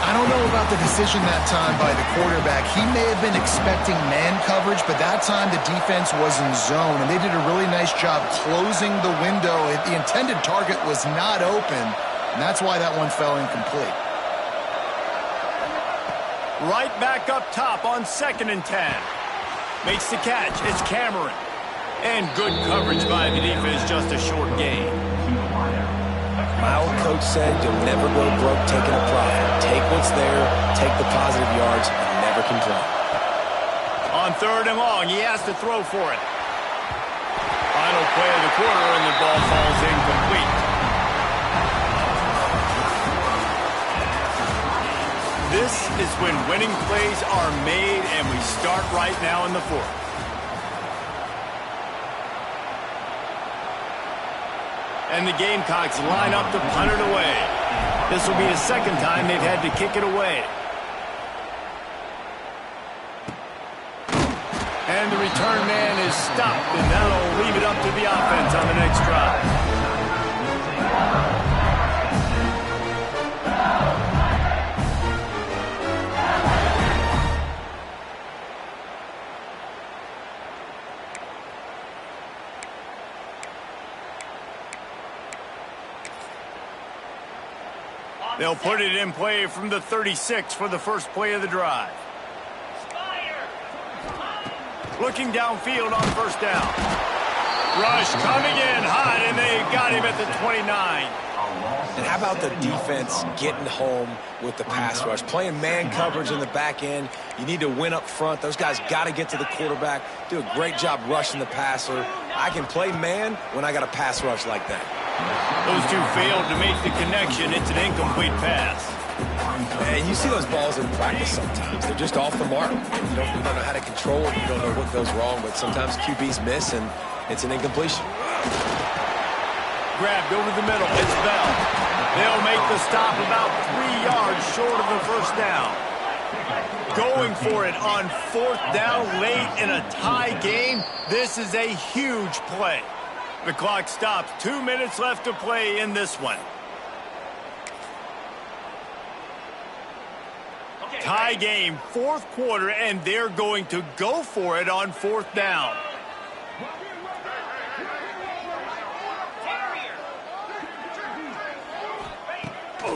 I don't know about the decision that time by the quarterback. He may have been expecting man coverage, but that time the defense was in zone, and they did a really nice job closing the window. The intended target was not open, and that's why that one fell incomplete. Right back up top on 2nd and 10. Makes the catch. It's Cameron. And good coverage by the defense, just a short gain. My old coach said you'll never go broke taking a profit. Take what's there, take the positive yards, and never complain. On 3rd and long, he has to throw for it. Final play of the quarter, and the ball falls incomplete. This is when winning plays are made, and we start right now in the 4th. And the Gamecocks line up to punt it away. This will be the 2nd time they've had to kick it away. And the return man is stopped, and that'll leave it up to the offense on the next drive. They'll put it in play from the 36 for the first play of the drive. Looking downfield on 1st down. Rush coming in hot, and they got him at the 29. And how about the defense getting home with the pass rush? Playing man coverage in the back end. You need to win up front. Those guys got to get to the quarterback. Do a great job rushing the passer. I can play man when I got a pass rush like that. Those two failed to make the connection. It's an incomplete pass. And you see those balls in practice sometimes. They're just off the mark. You don't know how to control it. You don't know what goes wrong. But sometimes QBs miss, and it's an incompletion. Grabbed over the middle. It's Bell. They'll make the stop about 3 yards short of the 1st down. Going for it on 4th down late in a tie game. This is a huge play. The clock stops. 2 minutes left to play in this one. Tie game, 4th quarter, and they're going to go for it on 4th down.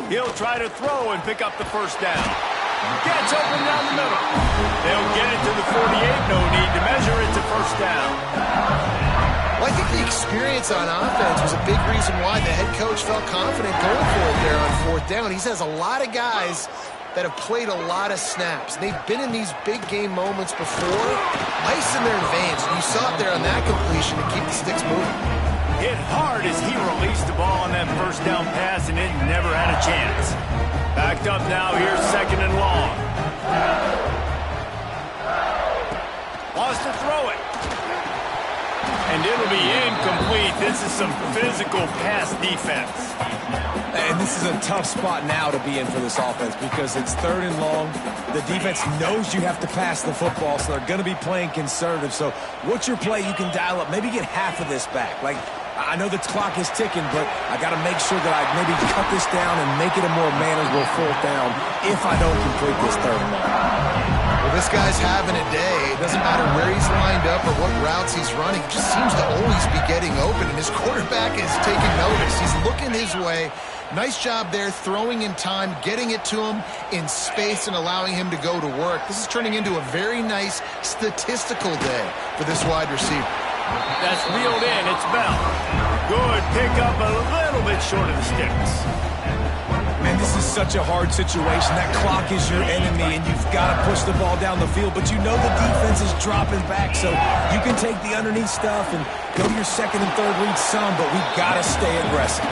He'll try to throw and pick up the 1st down. Gets open down the middle. They'll get it to the 48. No need to measure. It's a 1st down. Well, I think the experience on offense was a big reason why the head coach felt confident going for it there on 4th down. He has a lot of guys that have played a lot of snaps. They've been in these big game moments before. Ice in their veins. You saw it there on that completion to keep the sticks moving. Hit hard as he released the ball on that 1st down pass, and it never had a chance. Backed up now. Here's 2nd and long. Wants to throw it. And it'll be incomplete. This is some physical pass defense. And this is a tough spot now to be in for this offense because it's 3rd and long. The defense knows you have to pass the football, so they're going to be playing conservative. So what's your play you can dial up? Maybe get half of this back. Like, I know the clock is ticking, but I got to make sure that I maybe cut this down and make it a more manageable 4th down if I don't complete this 3rd and long. Well, this guy's having a day. It doesn't matter where he's lined up or what routes he's running. He just seems to always be getting open, and his quarterback is taking notice. He's looking his way. Nice job there, throwing in time, getting it to him in space and allowing him to go to work. This is turning into a very nice statistical day for this wide receiver. That's reeled in. It's Bell. Good pickup, a little bit short of the sticks. Man, this is such a hard situation. That clock is your enemy, and you've got to push the ball down the field. But you know the defense is dropping back, so you can take the underneath stuff and go to your 2nd and 3rd read some, but we've got to stay aggressive.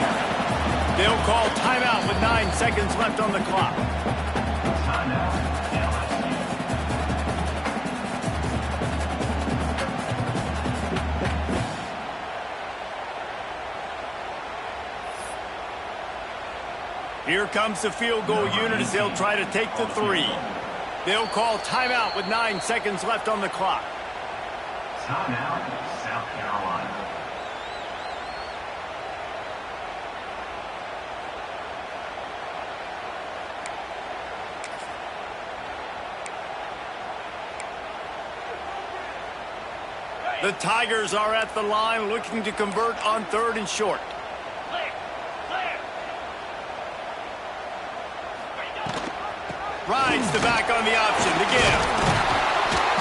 They'll call timeout with 9 seconds left on the clock. Here comes the field goal unit as they'll try to take the 3. They'll call timeout with 9 seconds left on the clock. Timeout, South Carolina. The Tigers are at the line looking to convert on 3rd and short. Rides the back on the option to give.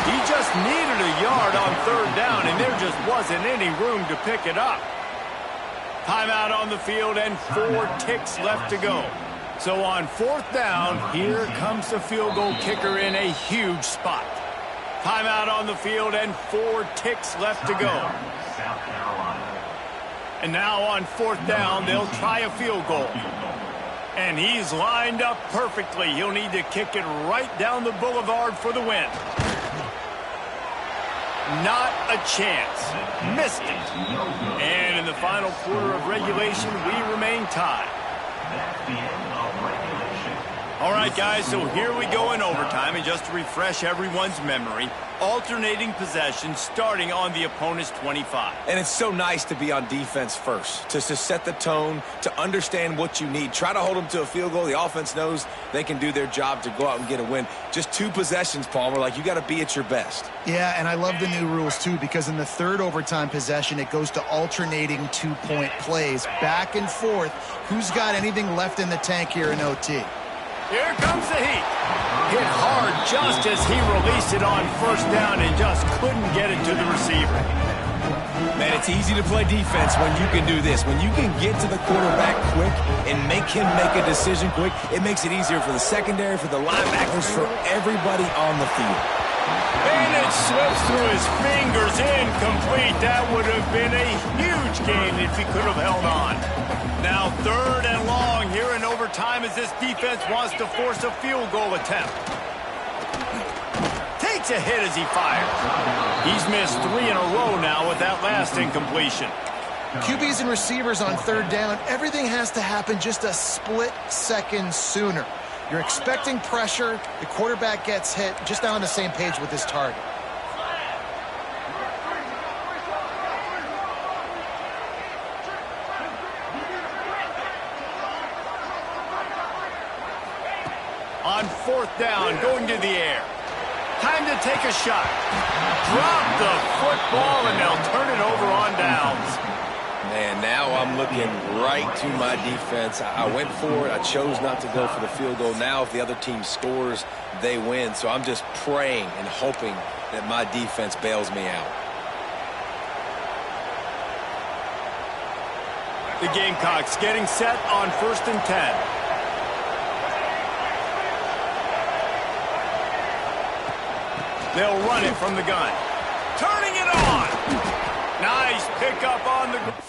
He just needed a yard on 3rd down, and there just wasn't any room to pick it up. Timeout on the field and 4 ticks left to go. So on 4th down, here comes the field goal kicker in a huge spot. Timeout on the field and 4 ticks left to go. And now on 4th down, they'll try a field goal. And he's lined up perfectly. He'll need to kick it right down the boulevard for the win. Not a chance. Missed it. And in the final quarter of regulation, we remain tied. All right, guys, so here we go in overtime. And just to refresh everyone's memory, alternating possession starting on the opponent's 25. And it's so nice to be on defense first, to set the tone, to understand what you need. Try to hold them to a field goal. The offense knows they can do their job to go out and get a win. Just 2 possessions, Palmer. Like, you got to be at your best. Yeah, and I love the new rules, too, because in the 3rd overtime possession, it goes to alternating 2-point plays. Back and forth. Who's got anything left in the tank here in OT? Here comes the heat. Hit hard just as he released it on 1st down and just couldn't get it to the receiver. Man, it's easy to play defense when you can do this. When you can get to the quarterback quick and make him make a decision quick, it makes it easier for the secondary, for the linebackers, for everybody on the field. And it slips through his fingers, incomplete. That would have been a huge gain if he could have held on. Now 3rd and long here in overtime as this defense wants to force a field goal attempt. Takes a hit as he fires. He's missed 3 in a row now with that last incompletion. QBs and receivers on 3rd down, everything has to happen just a split second sooner. You're expecting pressure, the quarterback gets hit, just not on the same page with his target. On 4th down, going to the air. Time to take a shot. Drop the football, and they'll turn it over on downs. Man, now I'm looking right to my defense. I went for it. I chose not to go for the field goal. Now if the other team scores, they win. So I'm just praying and hoping that my defense bails me out. The Gamecocks getting set on 1st and 10. They'll run it from the gun. Turning it on. Nice pickup on the...